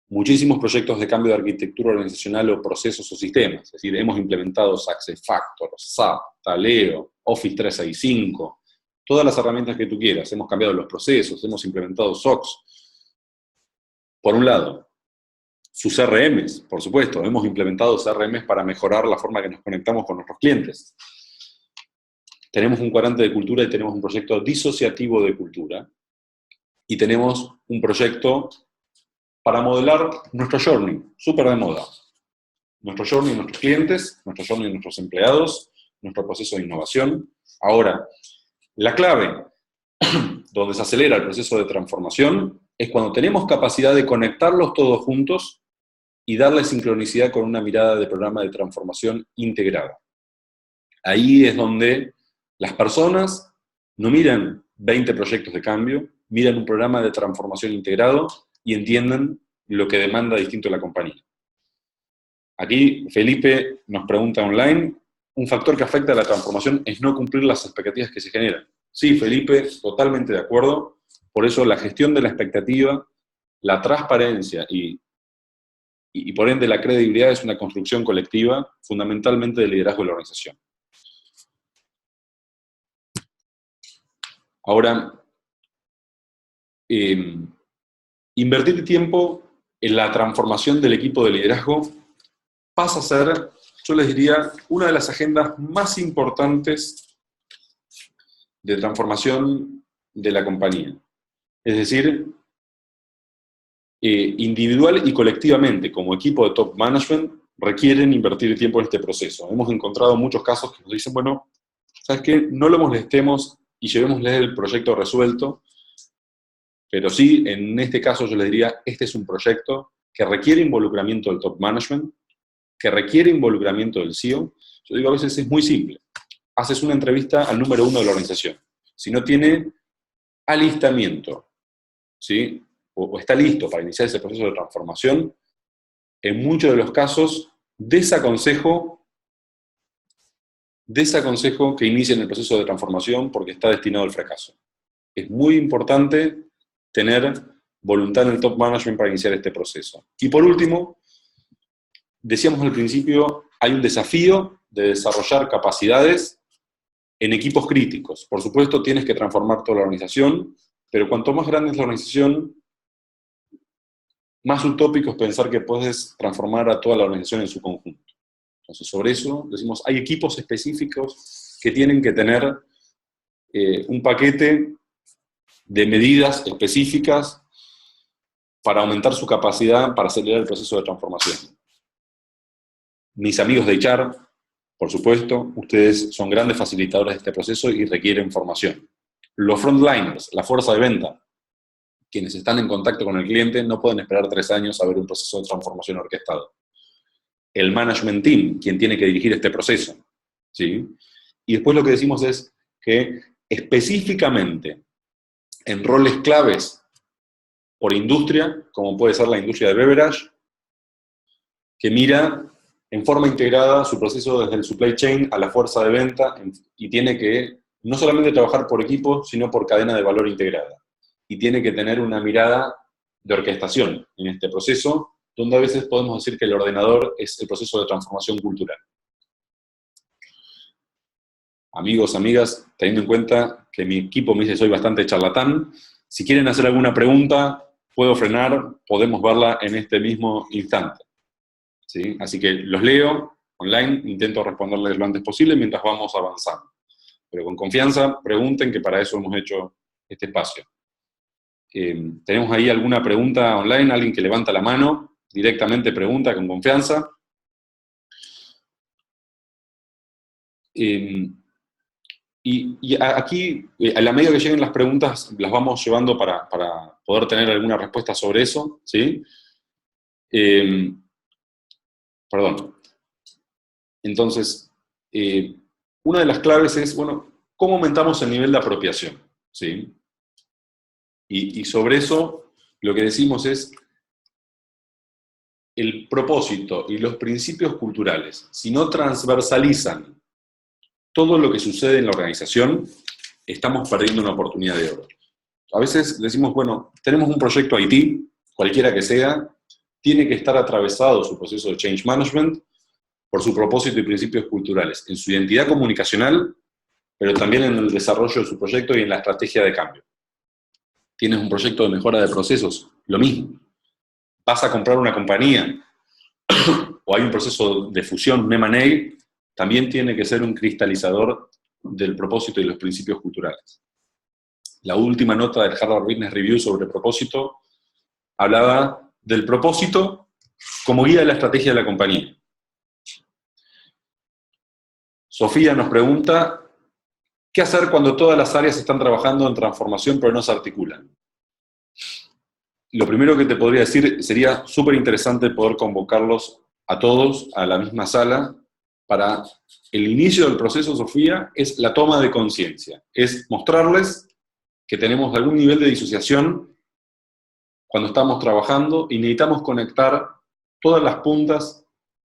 muchísimos proyectos de cambio de arquitectura organizacional o procesos o sistemas. Es decir, hemos implementado SuccessFactors, SAP, Taleo, Office 365, todas las herramientas que tú quieras. Hemos cambiado los procesos, hemos implementado SOX. Por un lado, sus CRMs, por supuesto, hemos implementado CRMs para mejorar la forma que nos conectamos con nuestros clientes. Tenemos un cuadrante de cultura y tenemos un proyecto disociativo de cultura. Y tenemos un proyecto para modelar nuestro journey, súper de moda. Nuestro journey de nuestros clientes, nuestro journey de nuestros empleados, nuestro proceso de innovación. Ahora, la clave donde se acelera el proceso de transformación es cuando tenemos capacidad de conectarlos todos juntos y darle sincronicidad con una mirada de programa de transformación integrada. Ahí es donde las personas no miran 20 proyectos de cambio, miran un programa de transformación integrado y entienden lo que demanda distinto la compañía. Aquí Felipe nos pregunta online, un factor que afecta a la transformación es no cumplir las expectativas que se generan. Sí, Felipe, totalmente de acuerdo. Por eso la gestión de la expectativa, la transparencia y por ende la credibilidad es una construcción colectiva, fundamentalmente del liderazgo de la organización. Ahora, invertir tiempo en la transformación del equipo de liderazgo pasa a ser, yo les diría, una de las agendas más importantes de transformación de la compañía. Es decir, individual y colectivamente, como equipo de top management, requieren invertir tiempo en este proceso. Hemos encontrado muchos casos que nos dicen, bueno, ¿sabes qué? No lo molestemos y llevémosle el proyecto resuelto, pero sí, en este caso yo les diría, este es un proyecto que requiere involucramiento del top management, que requiere involucramiento del CEO. Yo digo, a veces es muy simple. Haces una entrevista al número 1 de la organización. Si no tiene alistamiento, ¿sí? o está listo para iniciar ese proceso de transformación, en muchos de los casos desaconsejo que inicien el proceso de transformación porque está destinado al fracaso. Es muy importante tener voluntad en el top management para iniciar este proceso. Y por último, decíamos al principio, hay un desafío de desarrollar capacidades en equipos críticos. Por supuesto, tienes que transformar toda la organización, pero cuanto más grande es la organización, más utópico es pensar que puedes transformar a toda la organización en su conjunto. Entonces, sobre eso decimos, hay equipos específicos que tienen que tener un paquete de medidas específicas para aumentar su capacidad para acelerar el proceso de transformación. Mis amigos de HR, por supuesto, ustedes son grandes facilitadores de este proceso y requieren formación. Los frontliners, la fuerza de venta, quienes están en contacto con el cliente, no pueden esperar 3 años a ver un proceso de transformación orquestado. El management team, quien tiene que dirigir este proceso, ¿sí? Y después lo que decimos es que específicamente en roles claves por industria, como puede ser la industria de beverage, que mira en forma integrada su proceso desde el supply chain a la fuerza de venta y tiene que no solamente trabajar por equipo, sino por cadena de valor integrada. Y tiene que tener una mirada de orquestación en este proceso, donde a veces podemos decir que el ordenador es el proceso de transformación cultural. Amigos, amigas, teniendo en cuenta que mi equipo me dice que soy bastante charlatán, si quieren hacer alguna pregunta, puedo frenar, podemos verla en este mismo instante. ¿Sí? Así que los leo online, intento responderles lo antes posible mientras vamos avanzando. Pero con confianza, pregunten, que para eso hemos hecho este espacio. ¿Tenemos ahí alguna pregunta online? ¿Alguien que levanta la mano? Directamente pregunta con confianza. Y aquí, a la medida que lleguen las preguntas, las vamos llevando para poder tener alguna respuesta sobre eso, ¿sí? Perdón. Entonces, una de las claves es, bueno, ¿cómo aumentamos el nivel de apropiación? ¿Sí? Y sobre eso, lo que decimos es, el propósito y los principios culturales, si no transversalizan todo lo que sucede en la organización, estamos perdiendo una oportunidad de oro. A veces decimos, bueno, tenemos un proyecto IT, cualquiera que sea, tiene que estar atravesado su proceso de change management por su propósito y principios culturales, en su identidad comunicacional, pero también en el desarrollo de su proyecto y en la estrategia de cambio. Tienes un proyecto de mejora de procesos, lo mismo. Vas a comprar una compañía o hay un proceso de fusión, un M&A, también tiene que ser un cristalizador del propósito y los principios culturales. La última nota del Harvard Business Review sobre propósito hablaba del propósito como guía de la estrategia de la compañía. Sofía nos pregunta, ¿qué hacer cuando todas las áreas están trabajando en transformación pero no se articulan? Lo primero que te podría decir, sería súper interesante poder convocarlos a todos a la misma sala para el inicio del proceso, Sofía, es la toma de conciencia. Es mostrarles que tenemos algún nivel de disociación cuando estamos trabajando y necesitamos conectar todas las puntas,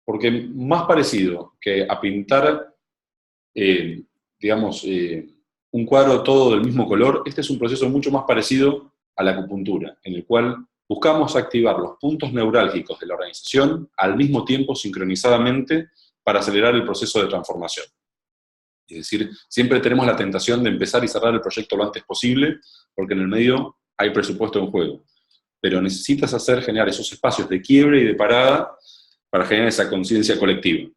porque más parecido que a pintar, un cuadro todo del mismo color, este es un proceso mucho más parecido a la acupuntura, en el cual buscamos activar los puntos neurálgicos de la organización al mismo tiempo sincronizadamente para acelerar el proceso de transformación. Es decir, siempre tenemos la tentación de empezar y cerrar el proyecto lo antes posible, porque en el medio hay presupuesto en juego. Pero necesitas generar esos espacios de quiebre y de parada para generar esa conciencia colectiva.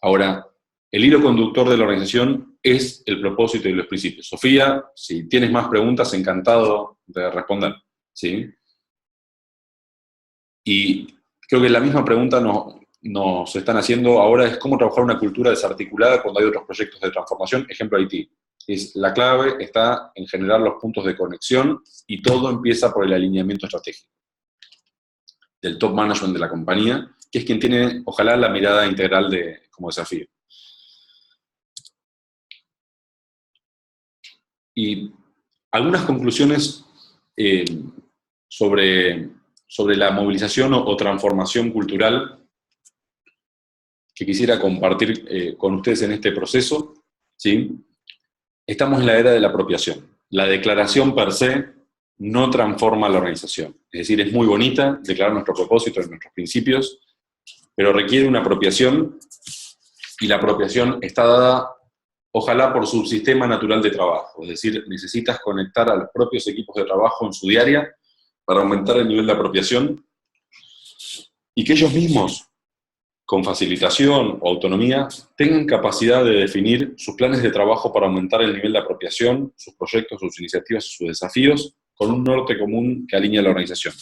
Ahora, el hilo conductor de la organización es el propósito y los principios. Sofía, si tienes más preguntas, encantado de responder, ¿sí? Y creo que la misma pregunta nos están haciendo ahora es cómo trabajar una cultura desarticulada cuando hay otros proyectos de transformación, ejemplo IT. La clave está en generar los puntos de conexión y todo empieza por el alineamiento estratégico del top management de la compañía, que es quien tiene, ojalá, la mirada integral como desafío. Y algunas conclusiones sobre la movilización o transformación cultural que quisiera compartir con ustedes en este proceso, ¿sí? Estamos en la era de la apropiación. La declaración per se no transforma la organización. Es decir, es muy bonita declarar nuestro propósito y nuestros principios, pero requiere una apropiación, y la apropiación está dada, ojalá, por su sistema natural de trabajo. Es decir, necesitas conectar a los propios equipos de trabajo en su diaria para aumentar el nivel de apropiación, y que ellos mismos, con facilitación o autonomía, tengan capacidad de definir sus planes de trabajo para aumentar el nivel de apropiación, sus proyectos, sus iniciativas y sus desafíos, con un norte común que alinea la organización.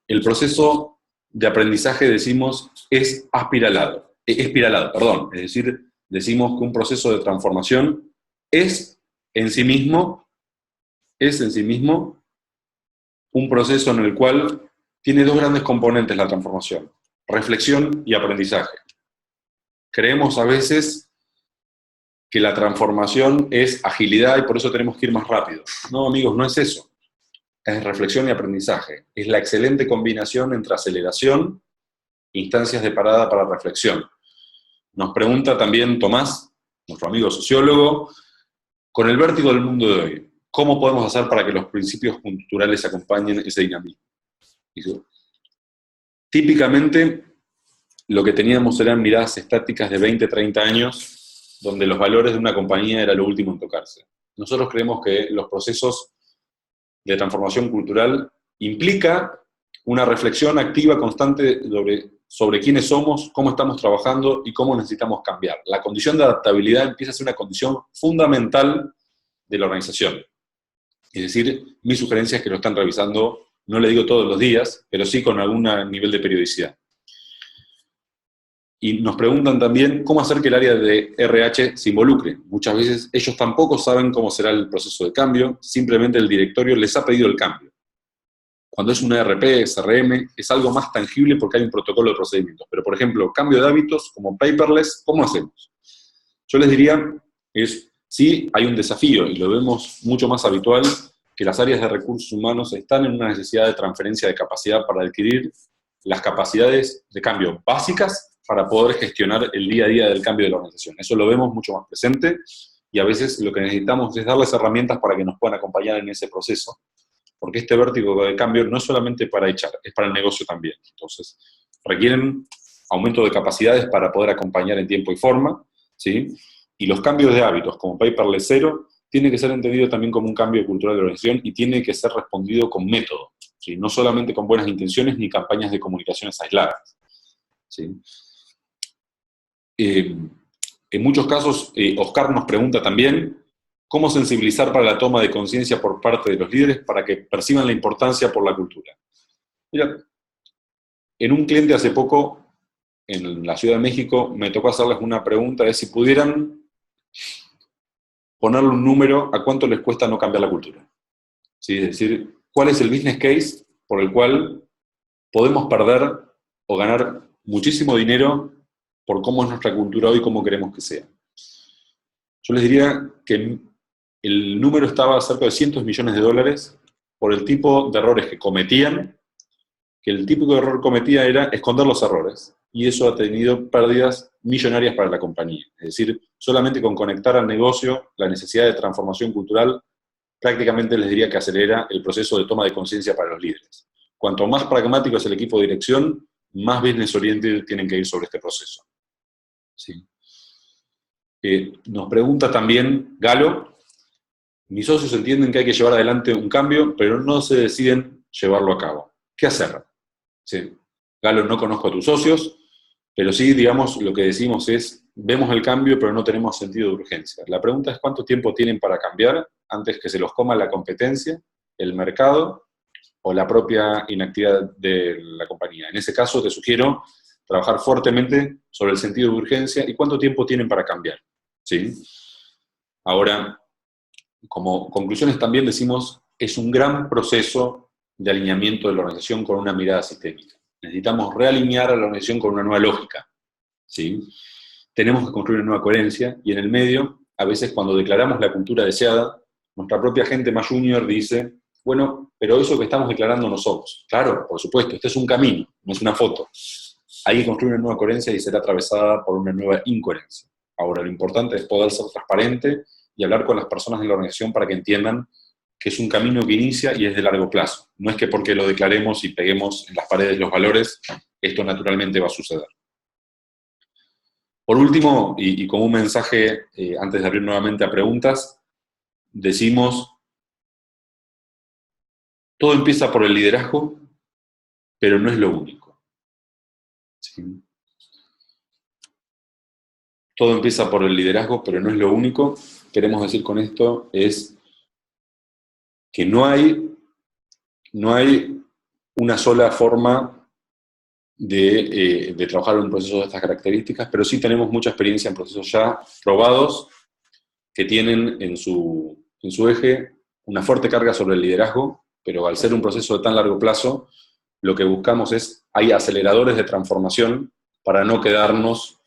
El proceso de aprendizaje, decimos, es espiralado, es decir, decimos que un proceso de transformación es en sí mismo un proceso en el cual tiene dos grandes componentes la transformación: reflexión y aprendizaje. Creemos a veces que la transformación es agilidad y por eso tenemos que ir más rápido. No, amigos, no es eso. Es reflexión y aprendizaje. Es la excelente combinación entre aceleración e instancias de parada para reflexión. Nos pregunta también Tomás, nuestro amigo sociólogo, con el vértigo del mundo de hoy, ¿cómo podemos hacer para que los principios culturales acompañen ese dinamismo? Típicamente, lo que teníamos eran miradas estáticas de 20, 30 años, donde los valores de una compañía era lo último en tocarse. Nosotros creemos que los procesos de transformación cultural implica una reflexión activa, constante sobre quiénes somos, cómo estamos trabajando y cómo necesitamos cambiar. La condición de adaptabilidad empieza a ser una condición fundamental de la organización. Es decir, mi sugerencia es que lo están revisando, no le digo todos los días, pero sí con algún nivel de periodicidad. Y nos preguntan también cómo hacer que el área de RH se involucre. Muchas veces ellos tampoco saben cómo será el proceso de cambio, simplemente el directorio les ha pedido el cambio. Cuando es un ERP, CRM, es algo más tangible porque hay un protocolo de procedimientos. Pero, por ejemplo, cambio de hábitos como paperless, ¿cómo hacemos? Yo les diría, sí, hay un desafío, y lo vemos mucho más habitual, que las áreas de recursos humanos están en una necesidad de transferencia de capacidad para adquirir las capacidades de cambio básicas para poder gestionar el día a día del cambio de la organización. Eso lo vemos mucho más presente, y a veces lo que necesitamos es darles herramientas para que nos puedan acompañar en ese proceso, porque este vértigo de cambio no es solamente para echar, es para el negocio también. Entonces, requieren aumento de capacidades para poder acompañar en tiempo y forma, ¿sí? Y los cambios de hábitos, como paperless cero, tiene que ser entendido también como un cambio cultural de la organización y tiene que ser respondido con método, ¿sí? No solamente con buenas intenciones ni campañas de comunicaciones aisladas, ¿sí? En muchos casos, Oscar nos pregunta también cómo sensibilizar para la toma de conciencia por parte de los líderes para que perciban la importancia por la cultura. Mira, en un cliente hace poco, en la Ciudad de México, me tocó hacerles una pregunta de si pudieran ponerle un número a cuánto les cuesta no cambiar la cultura. ¿Sí? Es decir, ¿cuál es el business case por el cual podemos perder o ganar muchísimo dinero por cómo es nuestra cultura hoy y cómo queremos que sea? Yo les diría que el número estaba cerca de cientos de millones de dólares por el tipo de errores que cometían, que el típico error cometida era esconder los errores, y eso ha tenido pérdidas millonarias para la compañía. Es decir, solamente con conectar al negocio la necesidad de transformación cultural, prácticamente les diría que acelera el proceso de toma de conciencia para los líderes. Cuanto más pragmático es el equipo de dirección, más business oriented tienen que ir sobre este proceso. ¿Sí? Nos pregunta también Galo: mis socios entienden que hay que llevar adelante un cambio, pero no se deciden llevarlo a cabo. ¿Qué hacer? Sí. Galo, no conozco a tus socios, pero sí, digamos, lo que decimos es, vemos el cambio, pero no tenemos sentido de urgencia. La pregunta es cuánto tiempo tienen para cambiar antes que se los coma la competencia, el mercado o la propia inactividad de la compañía. En ese caso, te sugiero trabajar fuertemente sobre el sentido de urgencia y cuánto tiempo tienen para cambiar. ¿Sí? Ahora, como conclusiones también decimos, es un gran proceso de alineamiento de la organización con una mirada sistémica. Necesitamos realinear a la organización con una nueva lógica, ¿sí? Tenemos que construir una nueva coherencia, y en el medio, a veces cuando declaramos la cultura deseada, nuestra propia gente más junior dice, bueno, pero eso que estamos declarando no somos. Claro, por supuesto, este es un camino, no es una foto. Hay que construir una nueva coherencia y será atravesada por una nueva incoherencia. Ahora, lo importante es poder ser transparente y hablar con las personas de la organización para que entiendan que es un camino que inicia y es de largo plazo. No es que porque lo declaremos y peguemos en las paredes los valores, esto naturalmente va a suceder. Por último, y como un mensaje, antes de abrir nuevamente a preguntas, decimos, todo empieza por el liderazgo, pero no es lo único. ¿Sí? Todo empieza por el liderazgo, pero no es lo único. Queremos decir con esto es que no hay una sola forma de trabajar en un proceso de estas características, pero sí tenemos mucha experiencia en procesos ya probados que tienen en su eje una fuerte carga sobre el liderazgo, pero al ser un proceso de tan largo plazo, lo que buscamos es, hay aceleradores de transformación para no quedarnos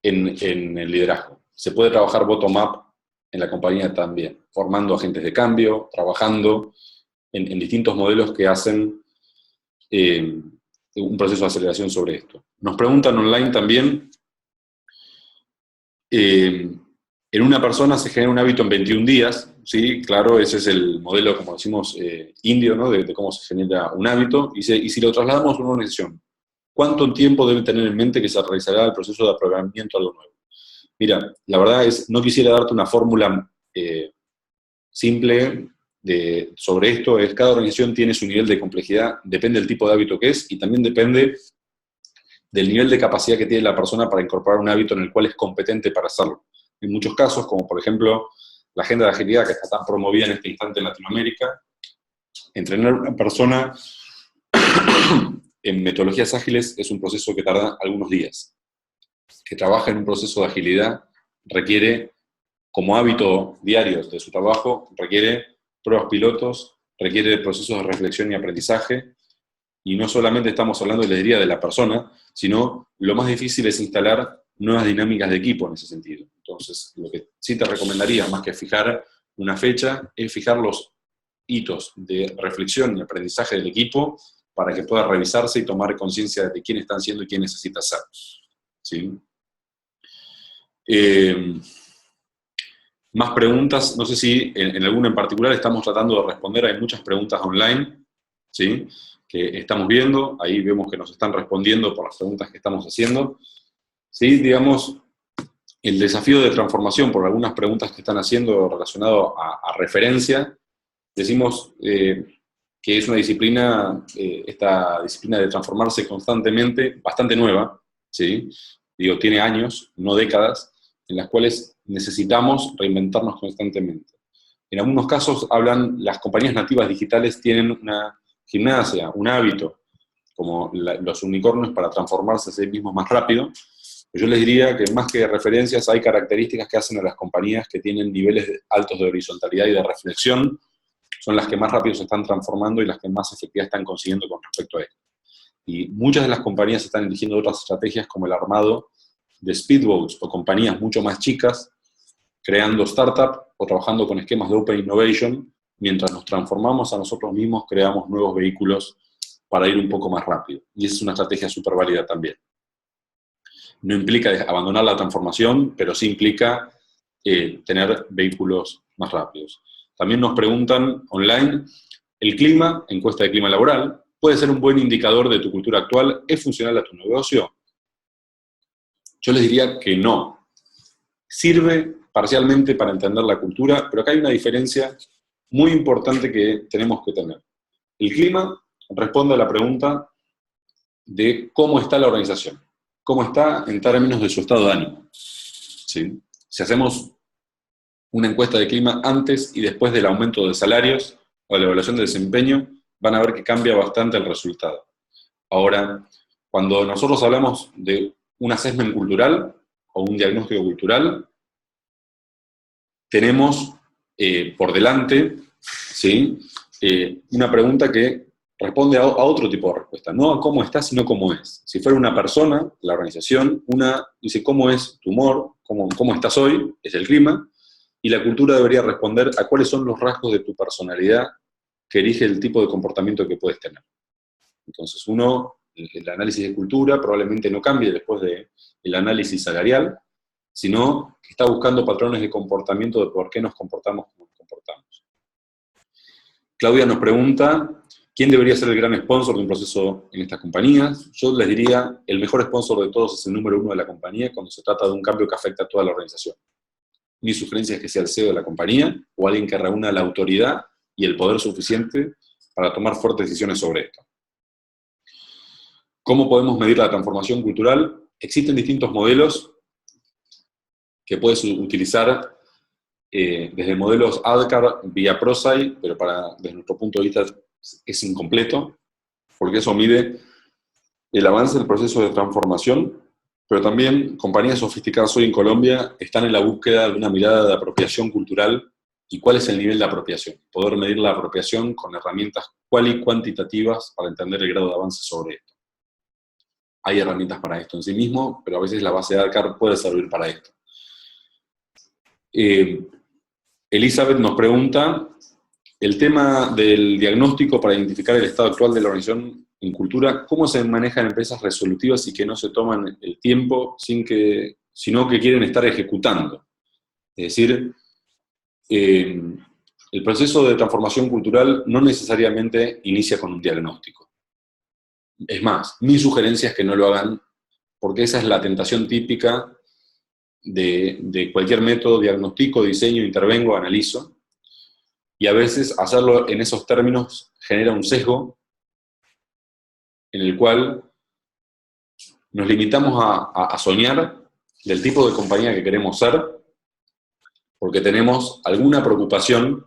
en el liderazgo. Se puede trabajar bottom-up en la compañía también, formando agentes de cambio, trabajando en distintos modelos que hacen un proceso de aceleración sobre esto. Nos preguntan online también, en una persona se genera un hábito en 21 días, ¿sí? Claro, ese es el modelo, como decimos, indio, ¿no? De cómo se genera un hábito, y si lo trasladamos a una organización, ¿cuánto tiempo debe tener en mente que se realizará el proceso de aprobamiento a algo nuevo? Mira, la verdad es, no quisiera darte una fórmula simple sobre esto, es cada organización tiene su nivel de complejidad, depende del tipo de hábito que es, y también depende del nivel de capacidad que tiene la persona para incorporar un hábito en el cual es competente para hacerlo. En muchos casos, como por ejemplo la agenda de agilidad que está tan promovida en este instante en Latinoamérica, entrenar a una persona en metodologías ágiles es un proceso que tarda algunos días. Que trabaja en un proceso de agilidad requiere, como hábito diario de su trabajo, requiere pruebas pilotos, requiere procesos de reflexión y aprendizaje, y no solamente estamos hablando de la liderazgo de la persona, sino lo más difícil es instalar nuevas dinámicas de equipo en ese sentido. Entonces, lo que sí te recomendaría, más que fijar una fecha, es fijar los hitos de reflexión y aprendizaje del equipo para que pueda revisarse y tomar conciencia de quién están siendo y quién necesita ser. ¿Sí? Más preguntas, no sé si en alguna en particular estamos tratando de responder, hay muchas preguntas online, ¿sí? Que estamos viendo, ahí vemos que nos están respondiendo por las preguntas que estamos haciendo. ¿Sí? Digamos, el desafío de transformación, por algunas preguntas que están haciendo relacionado a referencia, decimos que es una disciplina, esta disciplina de transformarse constantemente, bastante nueva, ¿sí? Digo, tiene años, no décadas, en las cuales necesitamos reinventarnos constantemente. En algunos casos las compañías nativas digitales tienen una gimnasia, un hábito, como los unicornios para transformarse a sí mismos más rápido. Yo les diría que más que referencias hay características que hacen a las compañías que tienen niveles altos de horizontalidad y de reflexión, son las que más rápido se están transformando y las que más efectividad están consiguiendo con respecto a esto. Y muchas de las compañías están eligiendo otras estrategias como el armado de speedboats o compañías mucho más chicas, creando startups o trabajando con esquemas de open innovation, mientras nos transformamos a nosotros mismos, creamos nuevos vehículos para ir un poco más rápido. Y esa es una estrategia súper válida también. No implica abandonar la transformación, pero sí implica tener vehículos más rápidos. También nos preguntan online, ¿el clima, encuesta de clima laboral, puede ser un buen indicador de tu cultura actual? ¿Es funcional a tu negocio? Yo les diría que no. Sirve parcialmente para entender la cultura, pero acá hay una diferencia muy importante que tenemos que tener. El clima responde a la pregunta de cómo está la organización, cómo está en términos de su estado de ánimo. ¿Sí? Si hacemos una encuesta de clima antes y después del aumento de salarios o de la evaluación de desempeño, van a ver que cambia bastante el resultado. Ahora, cuando nosotros hablamos de un assessment cultural o un diagnóstico cultural, tenemos por delante, ¿sí? Una pregunta que responde a otro tipo de respuesta, no a cómo está, sino cómo es. Si fuera una persona, la organización, una dice cómo es tu humor, cómo estás hoy, es el clima, y la cultura debería responder a cuáles son los rasgos de tu personalidad que elige el tipo de comportamiento que puedes tener. Entonces, el análisis de cultura probablemente no cambie después del análisis salarial, sino que está buscando patrones de comportamiento de por qué nos comportamos como nos comportamos. Claudia nos pregunta, ¿Quién debería ser el gran sponsor de un proceso en estas compañías? Yo les diría, el mejor sponsor de todos es el número 1 de la compañía cuando se trata de un cambio que afecta a toda la organización. Mi sugerencia es que sea el CEO de la compañía o alguien que reúna la autoridad y el poder suficiente para tomar fuertes decisiones sobre esto. ¿Cómo podemos medir la transformación cultural? Existen distintos modelos que puedes utilizar desde modelos ADKAR vía ProSci, pero desde nuestro punto de vista es incompleto, porque eso mide el avance del proceso de transformación, pero también compañías sofisticadas hoy en Colombia están en la búsqueda de una mirada de apropiación cultural y cuál es el nivel de apropiación. Poder medir la apropiación con herramientas cuantitativas para entender el grado de avance sobre esto. Hay herramientas para esto en sí mismo, pero a veces la base de ADKAR puede servir para esto. Elizabeth nos pregunta, el tema del diagnóstico para identificar el estado actual de la organización en cultura, ¿cómo se maneja en empresas resolutivas y que no se toman el tiempo sino que quieren estar ejecutando? Es decir, el proceso de transformación cultural no necesariamente inicia con un diagnóstico. Es más, mi sugerencia es que no lo hagan, porque esa es la tentación típica de cualquier método: diagnostico, diseño, intervengo, analizo. Y a veces hacerlo en esos términos genera un sesgo en el cual nos limitamos a soñar del tipo de compañía que queremos ser, porque tenemos alguna preocupación,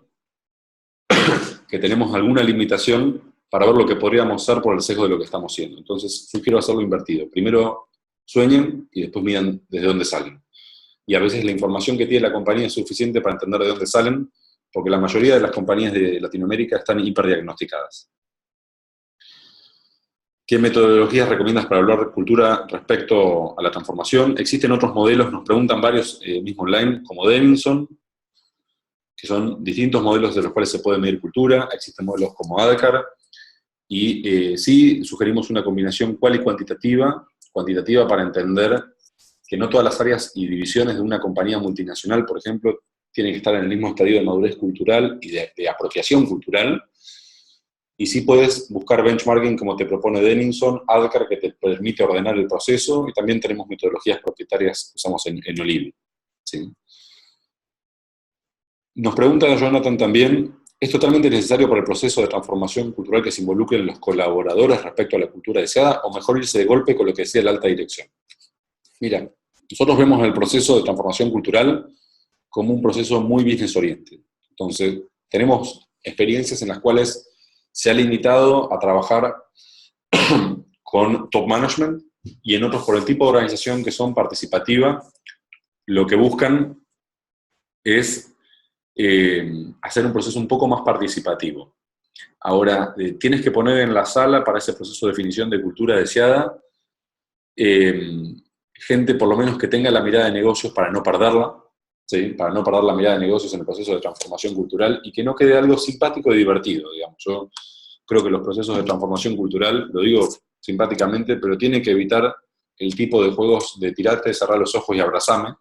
que tenemos alguna limitación para ver lo que podríamos ser por el sesgo de lo que estamos siendo. Entonces, sugiero hacerlo invertido. Primero sueñen y después midan desde dónde salen. Y a veces la información que tiene la compañía es suficiente para entender de dónde salen, porque la mayoría de las compañías de Latinoamérica están hiperdiagnosticadas. ¿Qué metodologías recomiendas para hablar de cultura respecto a la transformación? Existen otros modelos, nos preguntan varios mismo online, como Denison, que son distintos modelos de los cuales se puede medir cultura. Existen modelos como ADKAR, y sí sugerimos una combinación cual y cuantitativa para entender que no todas las áreas y divisiones de una compañía multinacional, por ejemplo, tienen que estar en el mismo estadio de madurez cultural y de apropiación cultural. Y sí puedes buscar benchmarking como te propone Denison, ADKAR, que te permite ordenar el proceso, y también tenemos metodologías propietarias que usamos en Olive. ¿Sí? Nos pregunta Jonathan también, ¿es totalmente necesario para el proceso de transformación cultural que se involucren los colaboradores respecto a la cultura deseada, o mejor irse de golpe con lo que decía la alta dirección? Mira, nosotros vemos el proceso de transformación cultural como un proceso muy business oriented. Entonces, tenemos experiencias en las cuales se ha limitado a trabajar con top management, y en otros, por el tipo de organización que son participativa, lo que buscan es hacer un proceso un poco más participativo. Ahora, tienes que poner en la sala para ese proceso de definición de cultura deseada gente por lo menos que tenga la mirada de negocios para no perderla, ¿sí? Para no perder la mirada de negocios en el proceso de transformación cultural, y que no quede algo simpático y divertido, digamos. Yo creo que los procesos de transformación cultural, lo digo simpáticamente, pero tienen que evitar el tipo de juegos de tirarte, cerrar los ojos y abrazame,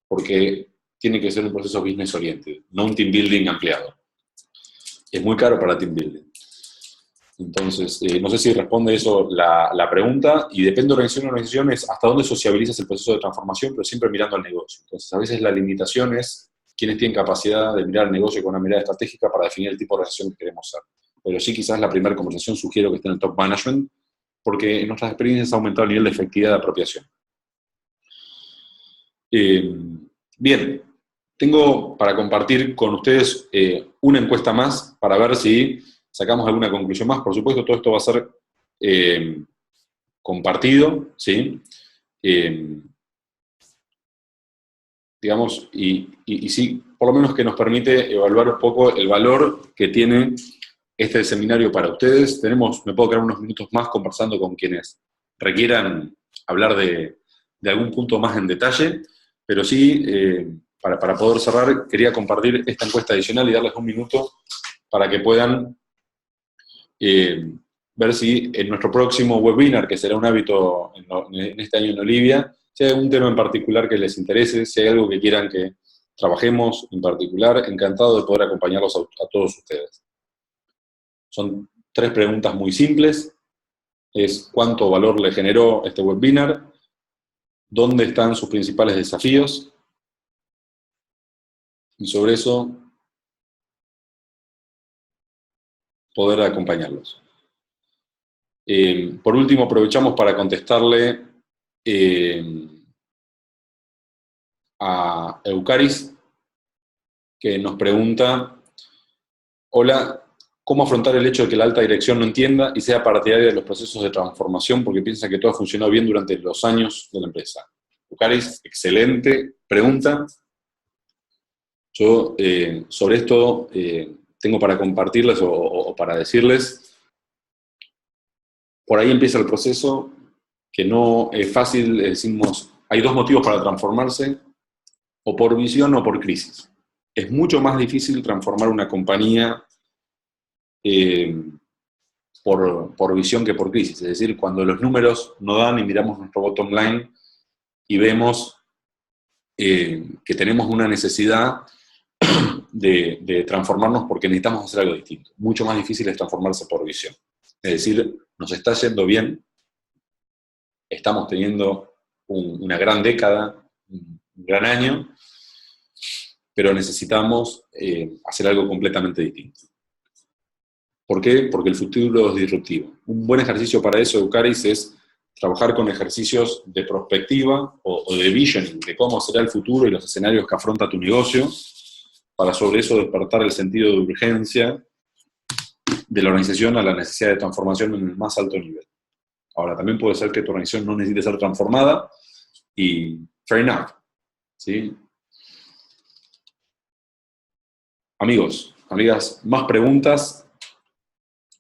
porque tiene que ser un proceso business oriented, no un team building ampliado. Es muy caro para team building. Entonces, no sé si responde eso la pregunta, y depende de organización es hasta dónde sociabilizas el proceso de transformación, pero siempre mirando al negocio. Entonces, a veces la limitación es quienes tienen capacidad de mirar el negocio con una mirada estratégica para definir el tipo de organización que queremos ser. Pero sí, quizás la primera conversación sugiero que esté en el top management, porque en nuestras experiencias ha aumentado el nivel de efectividad de apropiación. Bien, tengo para compartir con ustedes una encuesta más para ver si sacamos alguna conclusión más. Por supuesto, todo esto va a ser compartido, ¿sí? Digamos, y sí, por lo menos que nos permite evaluar un poco el valor que tiene este seminario para ustedes. Me puedo quedar unos minutos más conversando con quienes requieran hablar de algún punto más en detalle, pero sí, para poder cerrar, quería compartir esta encuesta adicional y darles un minuto para que puedan ver si en nuestro próximo webinar, que será un hábito en este año en Olivia, si hay algún tema en particular que les interese, si hay algo que quieran que trabajemos en particular, encantado de poder acompañarlos a todos ustedes. Son 3 preguntas muy simples. Es cuánto valor le generó este webinar, dónde están sus principales desafíos, y sobre eso poder acompañarlos. Por último, aprovechamos para contestarle a Eucaris, que nos pregunta: hola, ¿cómo afrontar el hecho de que la alta dirección no entienda y sea partidaria de los procesos de transformación porque piensa que todo ha funcionado bien durante los años de la empresa? Eucaris, excelente pregunta. Yo sobre esto tengo para compartirles o para decirles, por ahí empieza el proceso, que no es fácil. Decimos, hay 2 motivos para transformarse: o por visión o por crisis. Es mucho más difícil transformar una compañía por visión que por crisis. Es decir, cuando los números no dan y miramos nuestro bottom line y vemos que tenemos una necesidad de transformarnos porque necesitamos hacer algo distinto. Mucho más difícil es transformarse por visión. Es decir, nos está yendo bien, estamos teniendo una gran década, un gran año, pero necesitamos hacer algo completamente distinto. ¿Por qué? Porque el futuro es disruptivo. Un buen ejercicio para eso, Eucaris, es trabajar con ejercicios de prospectiva o de visioning, de cómo será el futuro y los escenarios que afronta tu negocio, para sobre eso despertar el sentido de urgencia de la organización a la necesidad de transformación en el más alto nivel. Ahora, también puede ser que tu organización no necesite ser transformada y fair enough, ¿sí? Amigos, amigas, más preguntas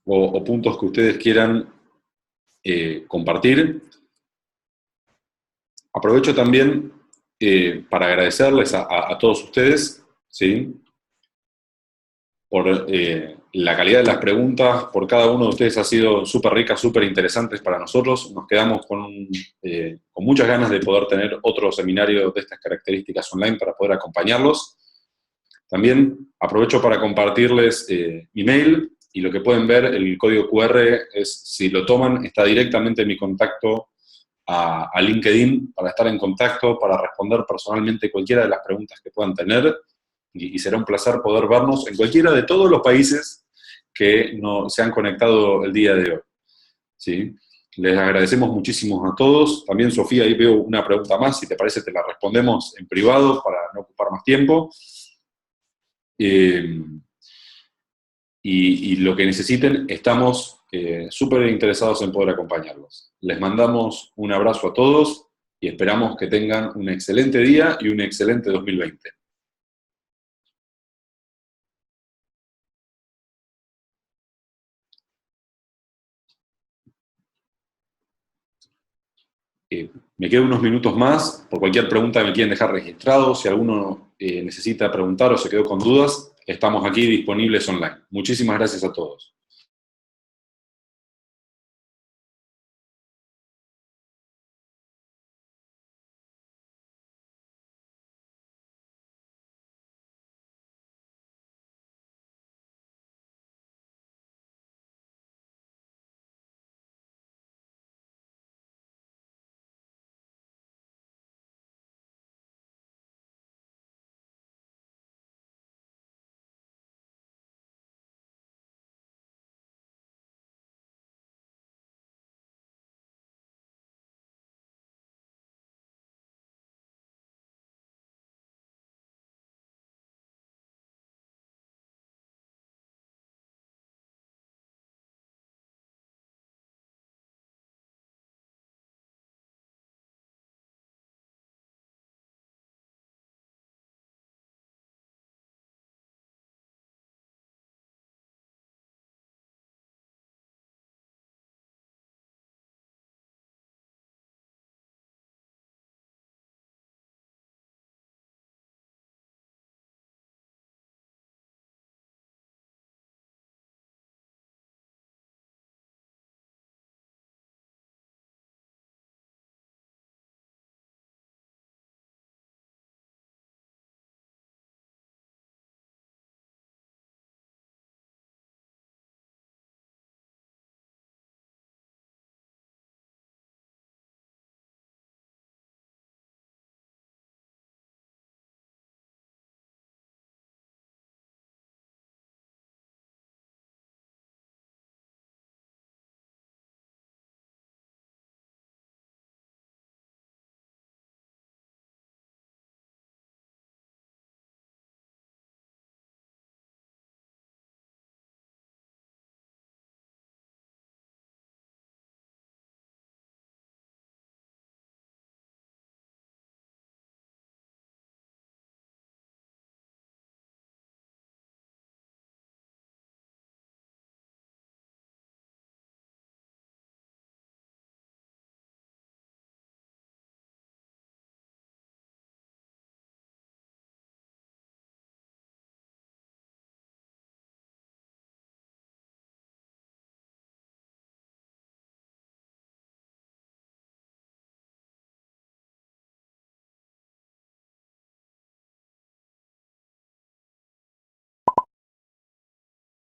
o puntos que ustedes quieran compartir. Aprovecho también para agradecerles a todos ustedes, ¿sí?, por la calidad de las preguntas. Por cada uno de ustedes ha sido súper rica, súper interesantes para nosotros. Nos quedamos con muchas ganas de poder tener otro seminario de estas características online para poder acompañarlos. También aprovecho para compartirles mi mail, y lo que pueden ver, el código QR, es, si lo toman, está directamente en mi contacto a LinkedIn, para estar en contacto, para responder personalmente cualquiera de las preguntas que puedan tener, y será un placer poder vernos en cualquiera de todos los países que se han conectado el día de hoy, ¿sí? Les agradecemos muchísimo a todos. También, Sofía, ahí veo una pregunta más, si te parece te la respondemos en privado para no ocupar más tiempo. Y lo que necesiten, estamos súper interesados en poder acompañarlos. Les mandamos un abrazo a todos y esperamos que tengan un excelente día y un excelente 2020. Me quedo unos minutos más. Por cualquier pregunta que me quieren dejar registrado, si alguno necesita preguntar o se quedó con dudas, estamos aquí disponibles online. Muchísimas gracias a todos.